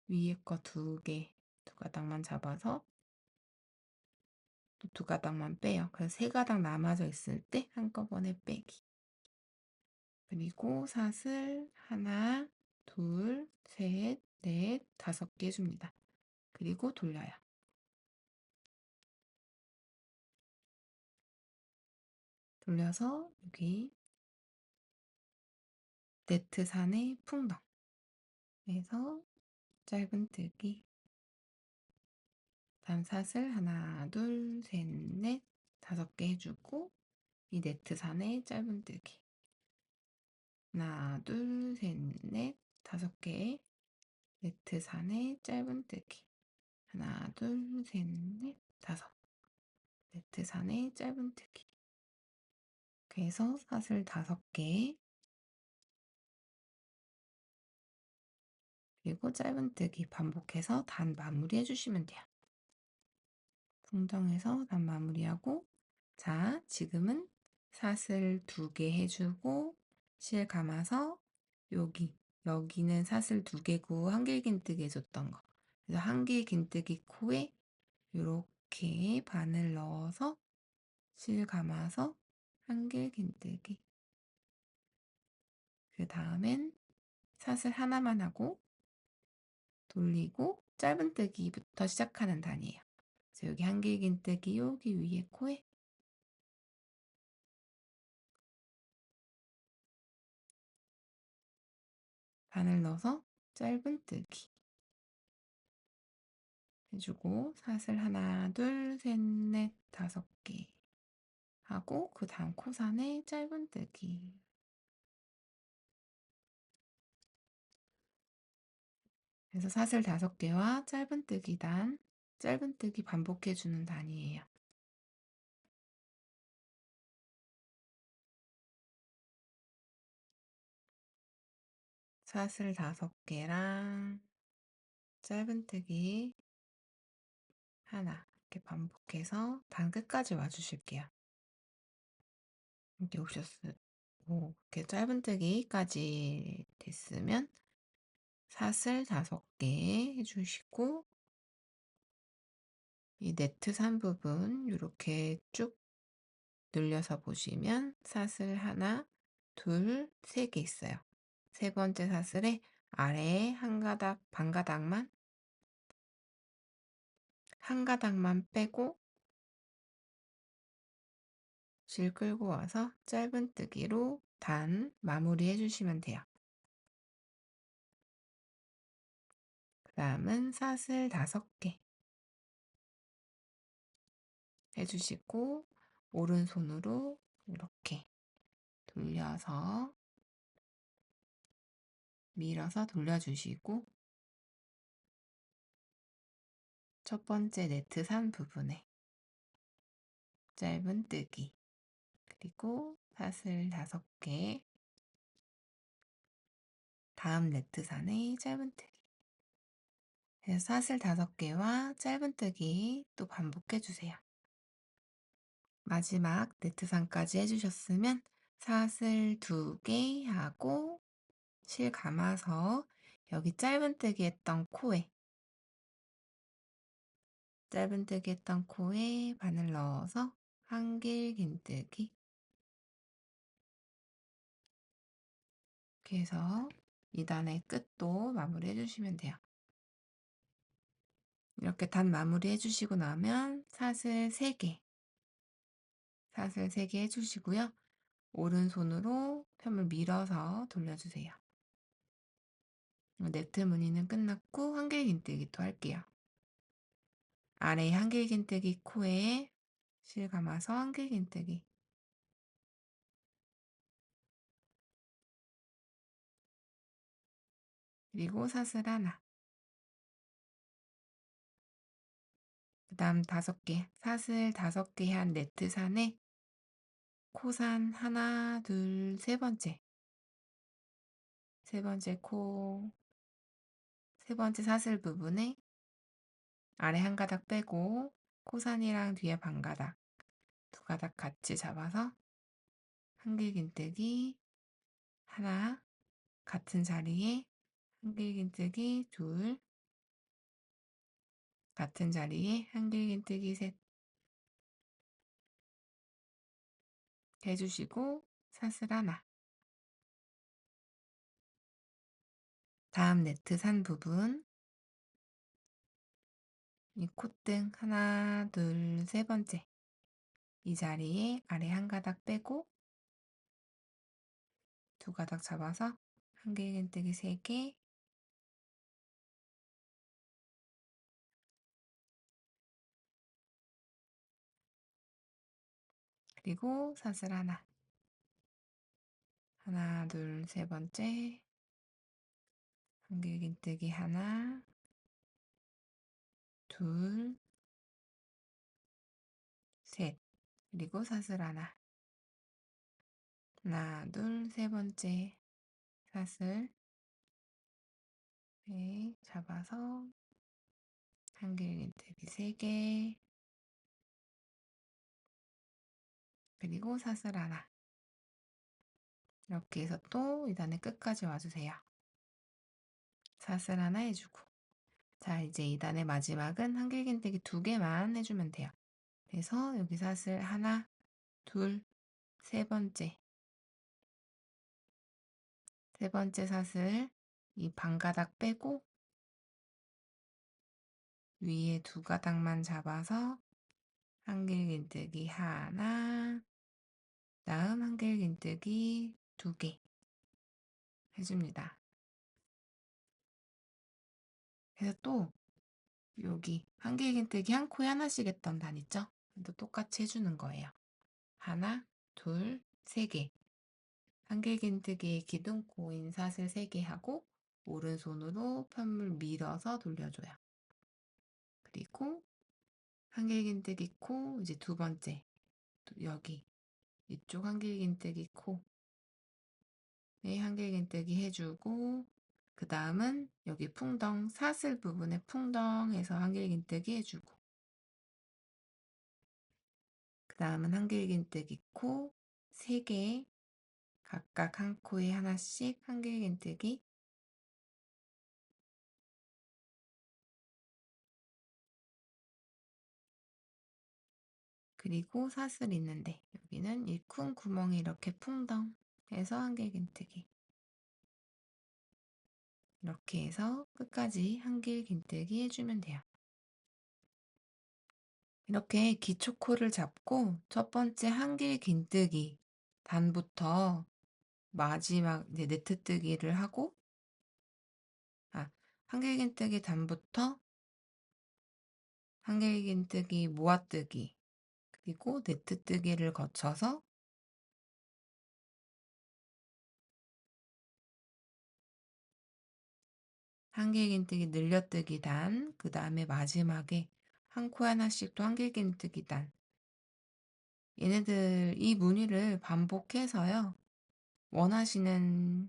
S1: 위에 거 2가닥만 잡아서 또 2가닥만 빼요. 그래서 3가닥 남아져 있을 때 한꺼번에 빼기. 그리고 사슬 하나, 둘, 셋, 넷, 5개 해줍니다. 그리고 돌려요. 돌려서 여기 네트산의 풍덩에서 짧은뜨기, 다음 사슬 하나, 둘, 셋, 넷, 5개 해주고, 이 네트산의 짧은뜨기 하나, 둘, 셋, 넷, 5개, 네트산의 짧은뜨기 하나, 둘, 셋, 넷, 5. 네트산의 짧은뜨기. 그래서 사슬 5개, 그리고 짧은뜨기 반복해서 단 마무리 해주시면 돼요. 풍덩해서 단 마무리하고, 자, 지금은 사슬 2개 해주고 실 감아서 여기는 사슬 2개고 한길긴뜨기 해줬던 거. 그래서 한길긴뜨기 코에 이렇게 바늘 넣어서 실 감아서 한길긴뜨기. 그 다음엔 사슬 하나만 하고 돌리고 짧은뜨기부터 시작하는 단이에요. 그래서 여기 한길긴뜨기, 여기 위에 코에 바늘 넣어서 짧은뜨기 해주고, 사슬 하나, 둘, 셋, 넷, 5개 하고, 그 다음 코산에 짧은뜨기. 그래서 사슬 5개와 짧은뜨기 반복해주는 단이에요. 사슬 5개랑 짧은뜨기 하나 이렇게 반복해서 단 끝까지 와주실게요. 이렇게 오셨고, 이렇게 짧은뜨기까지 됐으면 사슬 5개 해주시고, 이 네트산 부분 이렇게 쭉 늘려서 보시면 사슬 하나, 둘, 3개 있어요. 3번째 사슬에 아래에 한 가닥만 빼고 실 끌고 와서 짧은뜨기로 단 마무리 해주시면 돼요. 그 다음은 사슬 5개 해주시고 오른손으로 이렇게 돌려서 밀어서 돌려주시고 첫 번째 네트 산 부분에 짧은뜨기 그리고 사슬 5개 다음 네트 산에 짧은뜨기 그래서 사슬 5개와 짧은뜨기 또 반복해주세요. 마지막 네트선까지 해주셨으면 사슬 2개 하고 실 감아서 여기 짧은뜨기 했던 코에 바늘 넣어서 한길 긴뜨기 이렇게 해서 2단의 끝도 마무리 해주시면 돼요. 이렇게 단 마무리 해주시고 나면 사슬 3개 해주시고요. 오른손으로 편을 밀어서 돌려주세요. 네트 무늬는 끝났고 한길긴뜨기 또 할게요. 아래 한길긴뜨기 코에 실 감아서 한길긴뜨기 그리고 사슬 하나 그 다음 5개 사슬 5개 한 네트산에 코산 하나 둘 세 번째 코 세 번째 사슬 부분에 아래 한 가닥 빼고 코산이랑 뒤에 반 가닥 2가닥 같이 잡아서 한길긴뜨기 하나 같은 자리에 한길긴뜨기 둘 같은 자리에 한길긴뜨기 셋 해주시고 사슬 하나 다음 네트 산 부분 이 콧등 하나 둘 3번째 이 자리에 아래 한 가닥 빼고 2가닥 잡아서 한길긴뜨기 3개 그리고 사슬 하나 둘 3번째 한길긴뜨기 하나 둘 셋 그리고 사슬 하나 둘 3번째 사슬 잡아서 한길긴뜨기 3개 그리고 사슬 하나 이렇게 해서 또 2단의 끝까지 와주세요. 사슬 하나 해주고 자 이제 2단의 마지막은 한길긴뜨기 2개만 해주면 돼요. 그래서 여기 사슬 하나 둘 3번째 사슬 이 반가닥 빼고 위에 2가닥만 잡아서 한길긴뜨기 하나 다음 한길긴뜨기 2개 해줍니다. 그래서 또 여기 한길긴뜨기 한 코에 하나씩 했던 단 있죠? 또 똑같이 해주는 거예요. 하나, 둘, 3개. 한길긴뜨기 기둥코인 사슬 3개 하고 오른손으로 편물 밀어서 돌려줘요. 그리고 한길긴뜨기 코 이제 2번째 여기 이쪽 한길긴뜨기 코에 한길긴뜨기 해주고 그 다음은 여기 풍덩 사슬 부분에 풍덩해서 한길긴뜨기 해주고 그 다음은 한길긴뜨기 코 3개 각각 한 코에 하나씩 한길긴뜨기 그리고 사슬 있는데 여기는 이 큰 구멍이 이렇게 풍덩해서 한길긴뜨기 이렇게 해서 끝까지 한길긴뜨기 해주면 돼요. 이렇게 기초코를 잡고 첫 번째 한길긴뜨기 단부터 마지막 이제 네트뜨기를 하고, 한길긴뜨기 단부터 한길긴뜨기 모아뜨기 그리고 네트뜨기를 거쳐서 한길긴뜨기 늘려뜨기 단, 그 다음에 마지막에 한 코 하나씩 또 한길긴뜨기 단. 얘네들 이 무늬를 반복해서요. 원하시는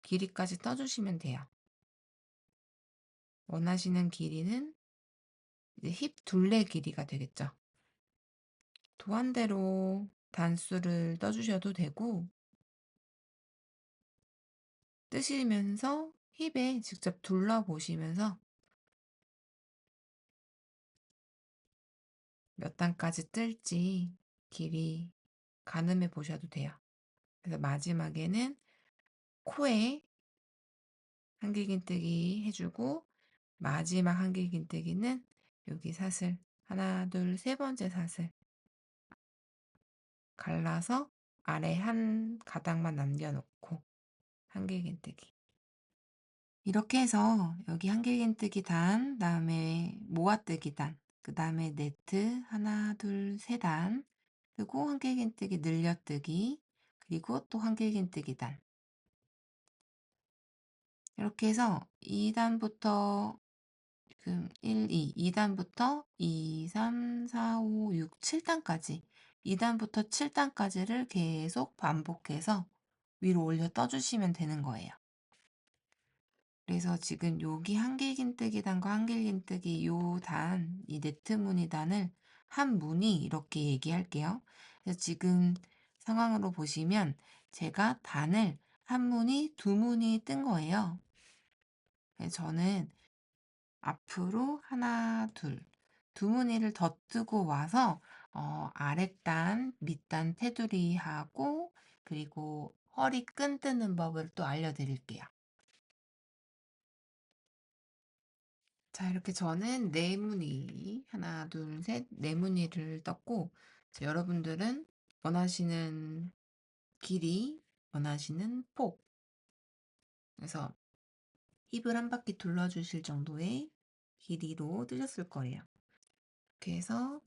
S1: 길이까지 떠주시면 돼요. 원하시는 길이는 이제 힙 둘레 길이가 되겠죠. 도안대로 단수를 떠주셔도 되고, 뜨시면서 힙에 직접 둘러보시면서 몇 단까지 뜰지 길이 가늠해 보셔도 돼요. 그래서 마지막에는 코에 한길긴뜨기 해주고, 마지막 한길긴뜨기는 여기 사슬 하나, 둘, 세 번째 사슬 갈라서 아래 한 가닥만 남겨놓고 한길긴뜨기. 이렇게 해서 여기 한길긴뜨기 단, 다음에 모아뜨기 단, 그 다음에 네트 하나, 둘, 세 단, 그리고 한길긴뜨기 늘려뜨기, 그리고 또 한길긴뜨기 단. 이렇게 해서 2단부터 지금 1, 2, 2단부터 2, 3, 4, 5, 6, 7단까지 2단부터 7단까지를 계속 반복해서 위로 올려 떠주시면 되는 거예요. 그래서 지금 여기 한길긴뜨기 단과 한길긴뜨기 요 단, 이 네트 무늬 단을 한 무늬 이렇게 얘기할게요. 그래서 지금 상황으로 보시면 제가 단을 한 무늬, 두 무늬 뜬 거예요. 그래서 저는 앞으로 하나, 둘, 두 무늬를 더 뜨고 와서 아랫단, 밑단 테두리 하고 그리고 허리 끈 뜨는 법을 또 알려드릴게요. 자, 이렇게 저는 네 무늬, 하나, 둘, 셋, 네 무늬를 떴고, 여러분들은 원하시는 길이, 원하시는 폭, 그래서 힙을 한 바퀴 둘러주실 정도의 길이로 뜨셨을 거예요. 이렇게 해서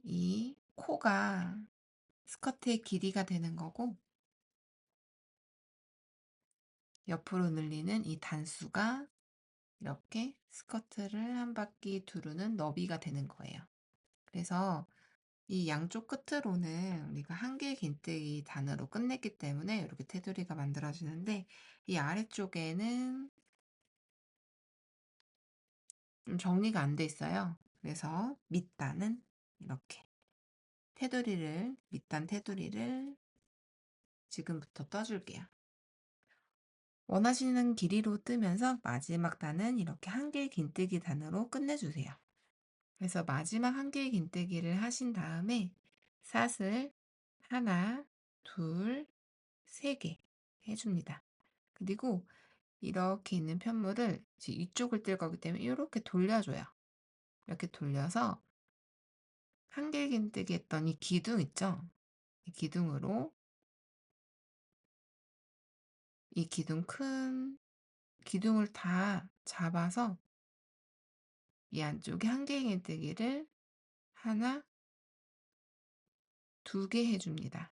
S1: 이 코가 스커트의 길이가 되는 거고, 옆으로 늘리는 이 단수가 이렇게 스커트를 한 바퀴 두르는 너비가 되는 거예요. 그래서 이 양쪽 끝으로는 우리가 한길긴뜨기 단으로 끝냈기 때문에 이렇게 테두리가 만들어지는데, 이 아래쪽에는 좀 정리가 안 돼 있어요. 그래서 밑단은 이렇게 밑단 테두리를 지금부터 떠줄게요. 원하시는 길이로 뜨면서 마지막 단은 이렇게 한길긴뜨기 단으로 끝내주세요. 그래서 마지막 한길긴뜨기를 하신 다음에 사슬 하나, 둘, 세 개 해줍니다. 그리고 이렇게 있는 편물을 이제 이쪽을 뜰 거기 때문에 이렇게 돌려줘요. 이렇게 돌려서 한길긴뜨기 했던 이 기둥 있죠? 이 기둥으로 이 큰 기둥을 다 잡아서 이 안쪽에 한길긴뜨기를 하나, 두 개 해줍니다.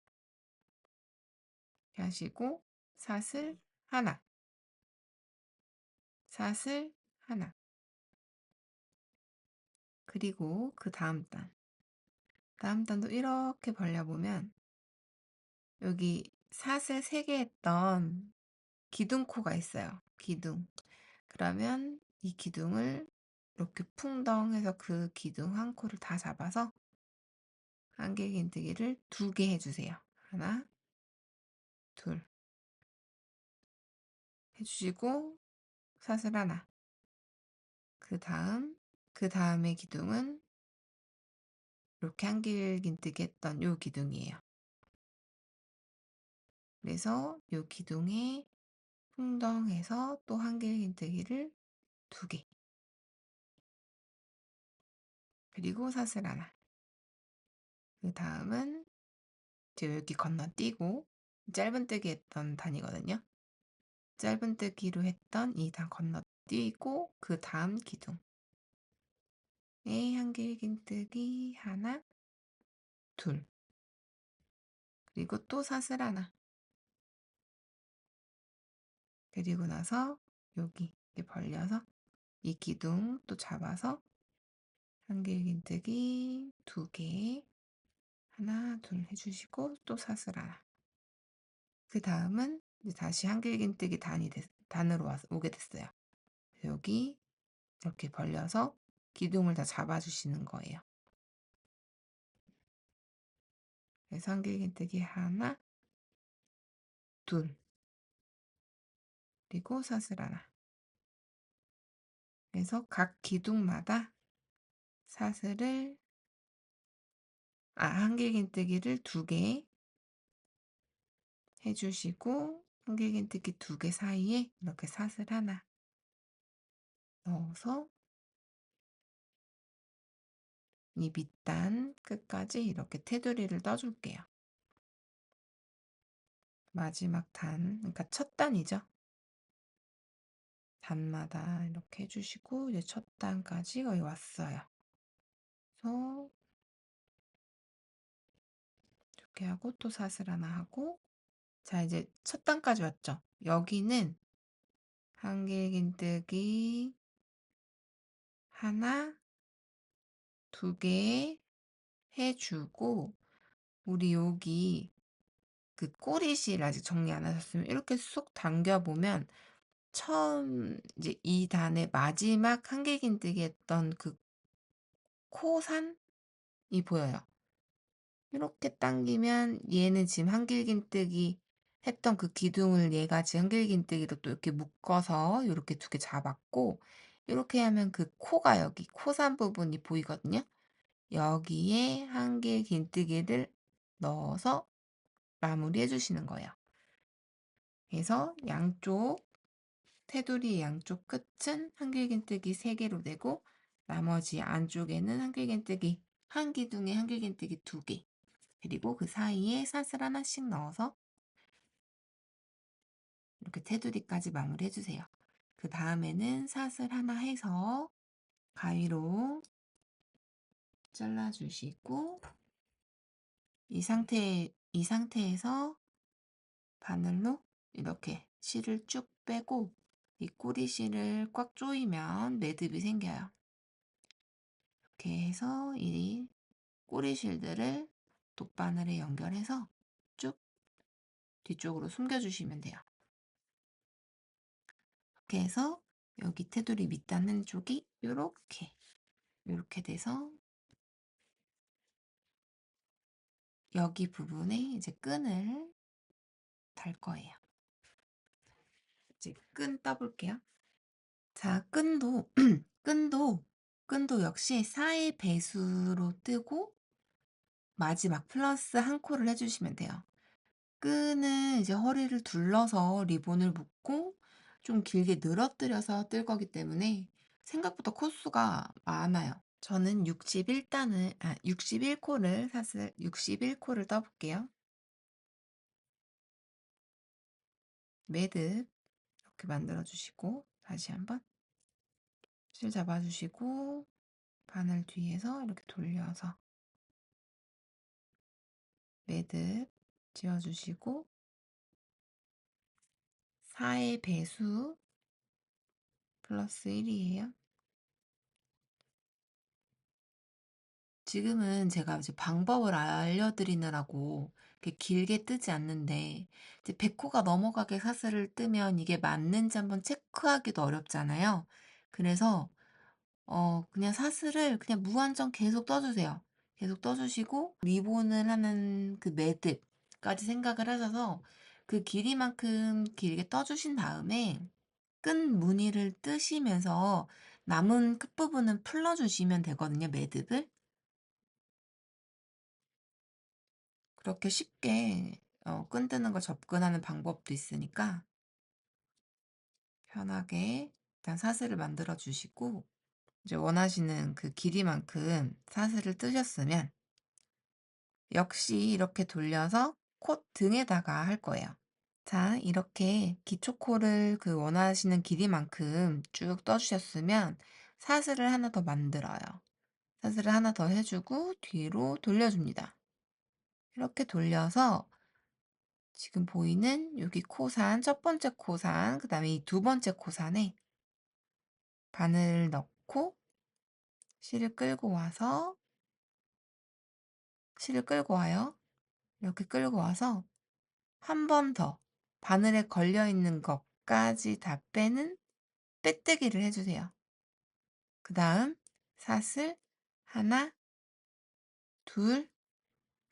S1: 이렇게 하시고 사슬 하나, 사슬 하나, 그리고 그 다음 단도 이렇게 벌려보면 여기 사슬 3개 했던 기둥코가 있어요. 기둥. 그러면 이 기둥을 이렇게 풍덩해서 그 기둥 한 코를 다 잡아서 한길긴뜨기를 2개 해주세요. 하나, 둘 해주시고 사슬 하나. 그 다음에 기둥은 이렇게 한길긴뜨기 했던 요 기둥이에요. 그래서 요 기둥에 풍덩해서 또 한길긴뜨기를 2개. 그리고 사슬 하나. 그 다음은 제가 여기 건너뛰고 짧은뜨기 했던 단이거든요. 짧은뜨기로 했던 이 단 건너뛰고 그 다음 기둥에 한길긴뜨기 하나, 둘. 그리고 또 사슬 하나. 그리고 나서 여기 이렇게 벌려서 이 기둥 또 잡아서 한길긴뜨기 2개, 하나, 둘 해주시고 또 사슬 하나. 그 다음은 이제 다시 한길긴뜨기 단으로 오게 됐어요. 여기 이렇게 벌려서 기둥을 다 잡아주시는 거예요. 그래서 한길긴뜨기 하나, 둘, 그리고 사슬 하나. 그래서 각 기둥마다 사슬을 한길긴뜨기를 2개 해주시고 한길긴뜨기 2개 사이에 이렇게 사슬 하나 넣어서 이 밑단 끝까지 이렇게 테두리를 떠줄게요. 마지막 단, 그러니까 첫 단이죠. 단마다 이렇게 해주시고 이제 첫 단까지 거의 왔어요. 그래서 이렇게 하고 또 사슬 하나 하고 자 이제 첫 단까지 왔죠. 여기는 한길긴뜨기 하나, 2개 해주고 우리 여기 그 꼬리실 아직 정리 안 하셨으면 이렇게 쏙 당겨보면 처음 이제 이 단의 마지막 한길긴뜨기 했던 그 코산이 보여요. 이렇게 당기면 얘는 지금 한길긴뜨기 했던 그 기둥을 얘가 지금 한길긴뜨기로 또 이렇게 묶어서 이렇게 2개 잡았고 이렇게 하면 그 코가 여기 코산 부분이 보이거든요. 여기에 한길긴뜨기를 넣어서 마무리해 주시는 거예요. 그래서 양쪽 테두리 양쪽 끝은 한길긴뜨기 3개로 되고 나머지 안쪽에는 한길긴뜨기 한 기둥에 한길긴뜨기 2개 그리고 그 사이에 사슬 하나씩 넣어서 이렇게 테두리까지 마무리해 주세요. 그 다음에는 사슬 하나 해서 가위로 잘라주시고 이 상태에서 바늘로 이렇게 실을 쭉 빼고 이 꼬리실을 꽉 조이면 매듭이 생겨요. 이렇게 해서 이 꼬리실들을 돗바늘에 연결해서 쭉 뒤쪽으로 숨겨주시면 돼요. 이렇게 해서 여기 테두리 밑단는 쪽이 이렇게 돼서 여기 부분에 이제 끈을 달 거예요. 이제 끈 떠볼게요. 자, 끈도 역시 4의 배수로 뜨고 마지막 플러스 한 코를 해주시면 돼요. 끈은 이제 허리를 둘러서 리본을 묶고 좀 길게 늘어뜨려서 뜰 거기 때문에 생각보다 코수가 많아요. 저는 61코를 사슬 61코를 떠볼게요. 매듭 이렇게 만들어 주시고 다시 한번 실 잡아 주시고 바늘 뒤에서 이렇게 돌려서 매듭 지어 주시고 4의 배수 플러스 1이에요. 지금은 제가 이제 방법을 알려드리느라고 이렇게 길게 뜨지 않는데 이제 100코가 넘어가게 사슬을 뜨면 이게 맞는지 한번 체크하기도 어렵잖아요. 그래서 그냥 사슬을 그냥 무한정 계속 떠주세요. 계속 떠주시고 리본을 하는 그 매듭까지 생각을 하셔서 그 길이만큼 길게 떠주신 다음에 끈 무늬를 뜨시면서 남은 끝부분은 풀러주시면 되거든요, 매듭을. 그렇게 쉽게 끈 뜨는 거 접근하는 방법도 있으니까 편하게 일단 사슬을 만들어 주시고 이제 원하시는 그 길이만큼 사슬을 뜨셨으면 역시 이렇게 돌려서 콧 등에다가 할 거예요. 자, 이렇게 기초코를 그 원하시는 길이만큼 쭉 떠주셨으면 사슬을 하나 더 만들어요. 사슬을 하나 더 해주고 뒤로 돌려줍니다. 이렇게 돌려서 지금 보이는 여기 코산, 첫 번째 코산, 그 다음에 이 두 번째 코산에 바늘 넣고 실을 끌고 와서 실을 끌고 와요. 이렇게 끌고 와서 한 번 더 바늘에 걸려 있는 것까지 다 빼는 빼뜨기를 해주세요. 그 다음 사슬 하나, 둘,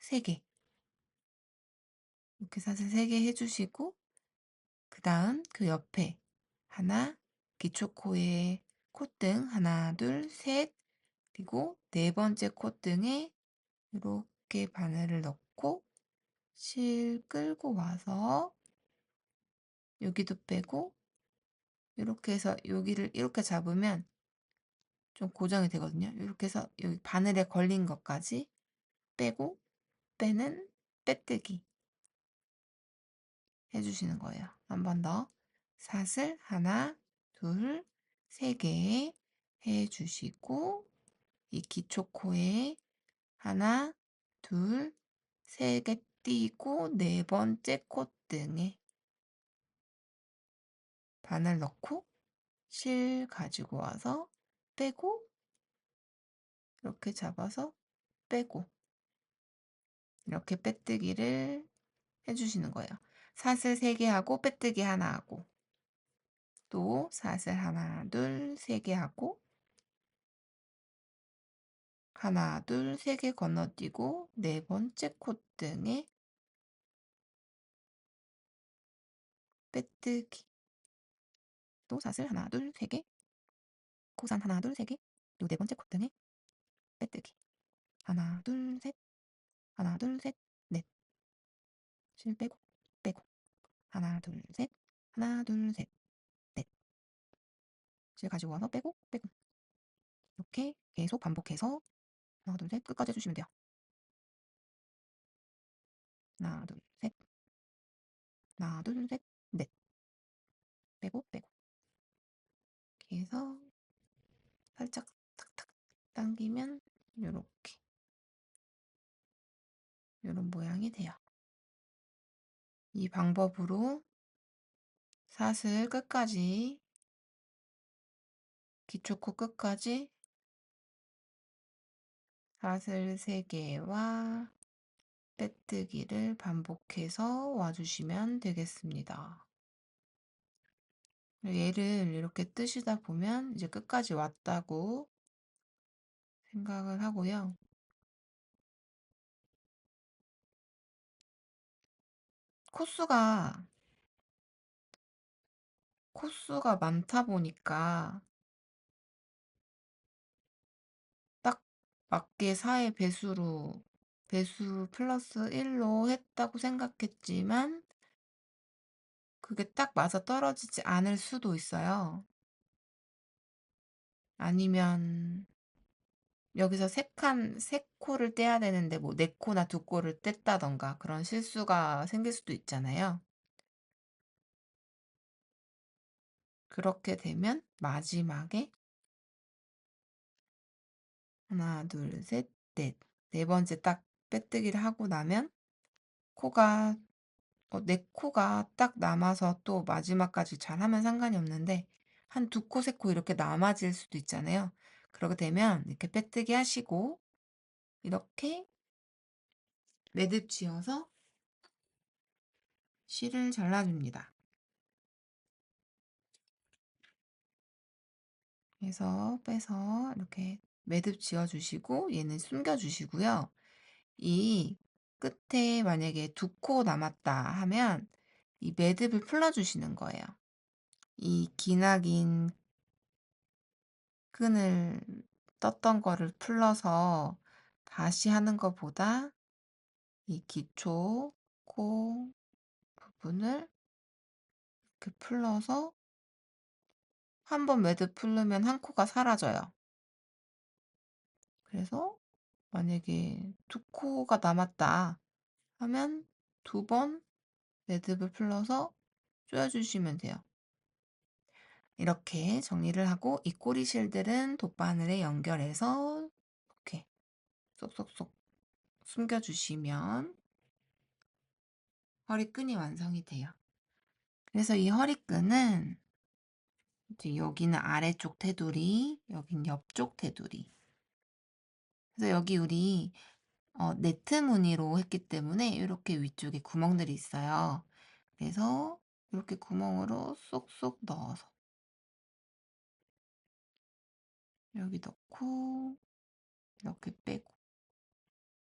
S1: 세 개. 이렇게 사슬 세 개 해주시고 그 다음 그 옆에 하나, 기초코에 콧등 하나, 둘, 셋, 그리고 네 번째 콧등에 이렇게 바늘을 넣고 실 끌고 와서 여기도 빼고 이렇게 해서 여기를 이렇게 잡으면 좀 고정이 되거든요. 이렇게 해서 여기 바늘에 걸린 것까지 빼고 빼는 빼뜨기 해주시는 거예요. 한 번 더 사슬 하나, 둘, 세 개 해주시고 이 기초코에 하나, 둘, 세 개 띄고 네 번째 콧등에 바늘 넣고 실 가지고 와서 빼고 이렇게 잡아서 빼고 이렇게 빼뜨기를 해주시는 거예요. 사슬 3개 하고 빼뜨기 하나 하고 또 사슬 하나, 둘, 3개 하고 하나, 둘, 3개 건너뛰고 네 번째 콧등에 빼뜨기 또 사슬 하나, 둘, 3개 코산 하나, 둘, 3개 또 네 번째 콧등에 빼뜨기 하나, 둘, 셋 하나, 둘, 셋, 넷 실 빼고 빼고 하나, 둘, 셋 하나, 둘, 셋, 넷 실 가지고 와서 빼고 빼고 이렇게 계속 반복해서 하나, 둘, 셋 끝까지 해주시면 돼요. 하나, 둘, 셋 하나, 둘, 셋, 넷 빼고 빼고 이렇게 해서 살짝 탁탁 당기면 요렇게 요런 모양이 돼요. 이 방법으로 사슬 끝까지 기초코 끝까지 사슬 3개와 빼뜨기를 반복해서 와주시면 되겠습니다. 얘를 이렇게 뜨시다 보면 이제 끝까지 왔다고 생각을 하고요. 코수가 많다 보니까 딱 맞게 4의 배수 플러스 1로 했다고 생각했지만 그게 딱 맞아 떨어지지 않을 수도 있어요. 아니면 여기서 세 코를 떼야 되는데 뭐 네 코나 두 코를 뗐다던가 그런 실수가 생길 수도 있잖아요. 그렇게 되면 마지막에 하나, 둘, 셋, 넷. 네 번째 딱 빼뜨기를 하고 나면 코가 네 코가 딱 남아서 또 마지막까지 잘하면 상관이 없는데 한 두 코, 세 코 이렇게 남아질 수도 있잖아요. 그렇게 되면 이렇게 빼뜨기 하시고 이렇게 매듭 지어서 실을 잘라줍니다. 그래서 빼서 이렇게 매듭 지어주시고 얘는 숨겨주시고요. 이 끝에 만약에 두 코 남았다 하면 이 매듭을 풀어주시는 거예요. 이 기나긴 끈을 떴던 거를 풀러서 다시 하는 것보다 이 기초 코 부분을 이렇게 풀러서 한 번 매듭 풀르면 한 코가 사라져요. 그래서 만약에 두 코가 남았다 하면 두 번 매듭을 풀러서 조여주시면 돼요. 이렇게 정리를 하고 이 꼬리실들은 돗바늘에 연결해서 이렇게 쏙쏙쏙 숨겨주시면 허리끈이 완성이 돼요. 그래서 이 허리끈은 이제 여기는 아래쪽 테두리, 여긴 옆쪽 테두리. 그래서 여기 우리 네트 무늬로 했기 때문에 이렇게 위쪽에 구멍들이 있어요. 그래서 이렇게 구멍으로 쏙쏙 넣어서 여기 넣고 이렇게 빼고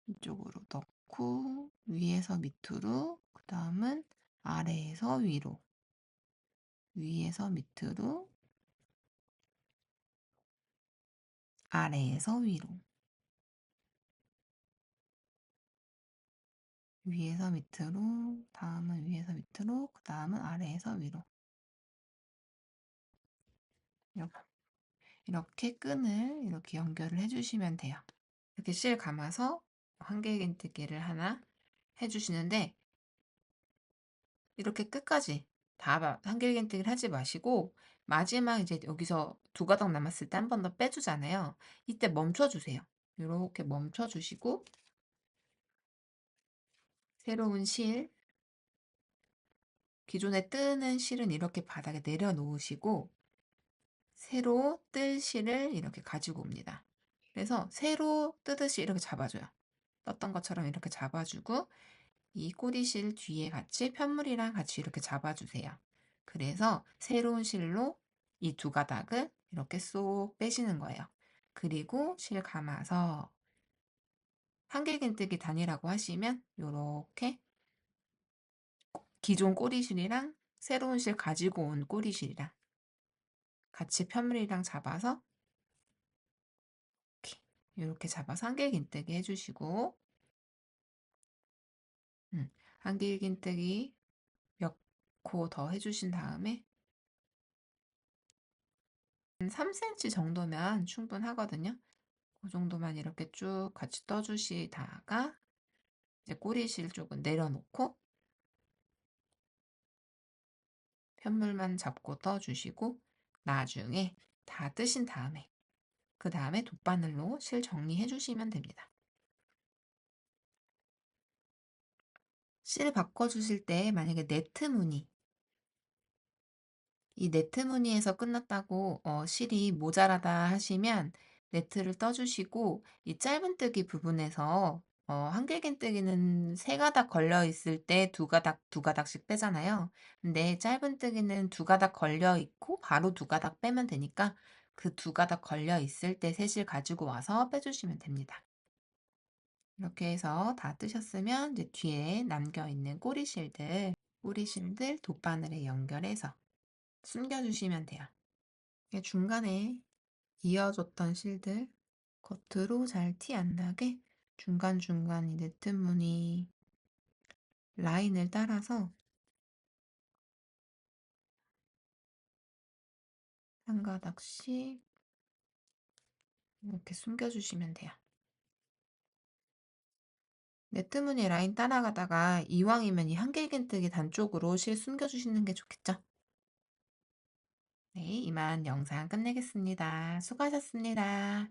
S1: 이쪽으로 넣고 위에서 밑으로 그 다음은 아래에서 위로 위에서 밑으로 아래에서 위로 위에서 밑으로 다음은 위에서 밑으로 그 다음은 아래에서 위로 이렇게 끈을 이렇게 연결을 해주시면 돼요. 이렇게 실 감아서 한길긴뜨기를 하나 해주시는데 이렇게 끝까지 다 한길긴뜨기를 하지 마시고 마지막 이제 여기서 두 가닥 남았을 때 한 번 더 빼주잖아요. 이때 멈춰주세요. 이렇게 멈춰주시고 새로운 실 기존에 뜨는 실은 이렇게 바닥에 내려놓으시고 새로 뜰 실을 이렇게 가지고 옵니다. 그래서 새로 뜨듯이 이렇게 잡아줘요. 떴던 것처럼 이렇게 잡아주고 이 꼬리실 뒤에 같이 편물이랑 같이 이렇게 잡아주세요. 그래서 새로운 실로 이 두 가닥을 이렇게 쏙 빼시는 거예요. 그리고 실 감아서 한길긴뜨기 단위라고 하시면 이렇게 기존 꼬리실이랑 새로운 실 가지고 온 꼬리실이랑 같이 편물이랑 잡아서 이렇게 잡아서 한길긴뜨기 해주시고 한길긴뜨기 몇 코 더 해주신 다음에 3cm 정도면 충분하거든요. 그 정도만 이렇게 쭉 같이 떠주시다가 이제 꼬리실 쪽은 내려놓고 편물만 잡고 떠주시고 나중에 다 뜨신 다음에 그 다음에 돗바늘로 실 정리해 주시면 됩니다. 실 바꿔주실 때 만약에 네트 무늬 이 네트 무늬에서 끝났다고 실이 모자라다 하시면 네트를 떠주시고 이 짧은뜨기 부분에서 한길긴뜨기는 세 가닥 걸려 있을 때 두 가닥 두 가닥씩 빼잖아요. 근데 짧은뜨기는 두 가닥 걸려 있고 바로 두 가닥 빼면 되니까 그 두 가닥 걸려 있을 때 새 실 가지고 와서 빼주시면 됩니다. 이렇게 해서 다 뜨셨으면 이제 뒤에 남겨 있는 꼬리실들 돗바늘에 연결해서 숨겨주시면 돼요. 중간에 이어줬던 실들 겉으로 잘 티 안 나게 중간중간 이 네트 무늬 라인을 따라서 한 가닥씩 이렇게 숨겨주시면 돼요. 네트 무늬 라인 따라가다가 이왕이면 이 한길긴뜨기 단쪽으로 실 숨겨주시는 게 좋겠죠? 네, 이만 영상 끝내겠습니다. 수고하셨습니다.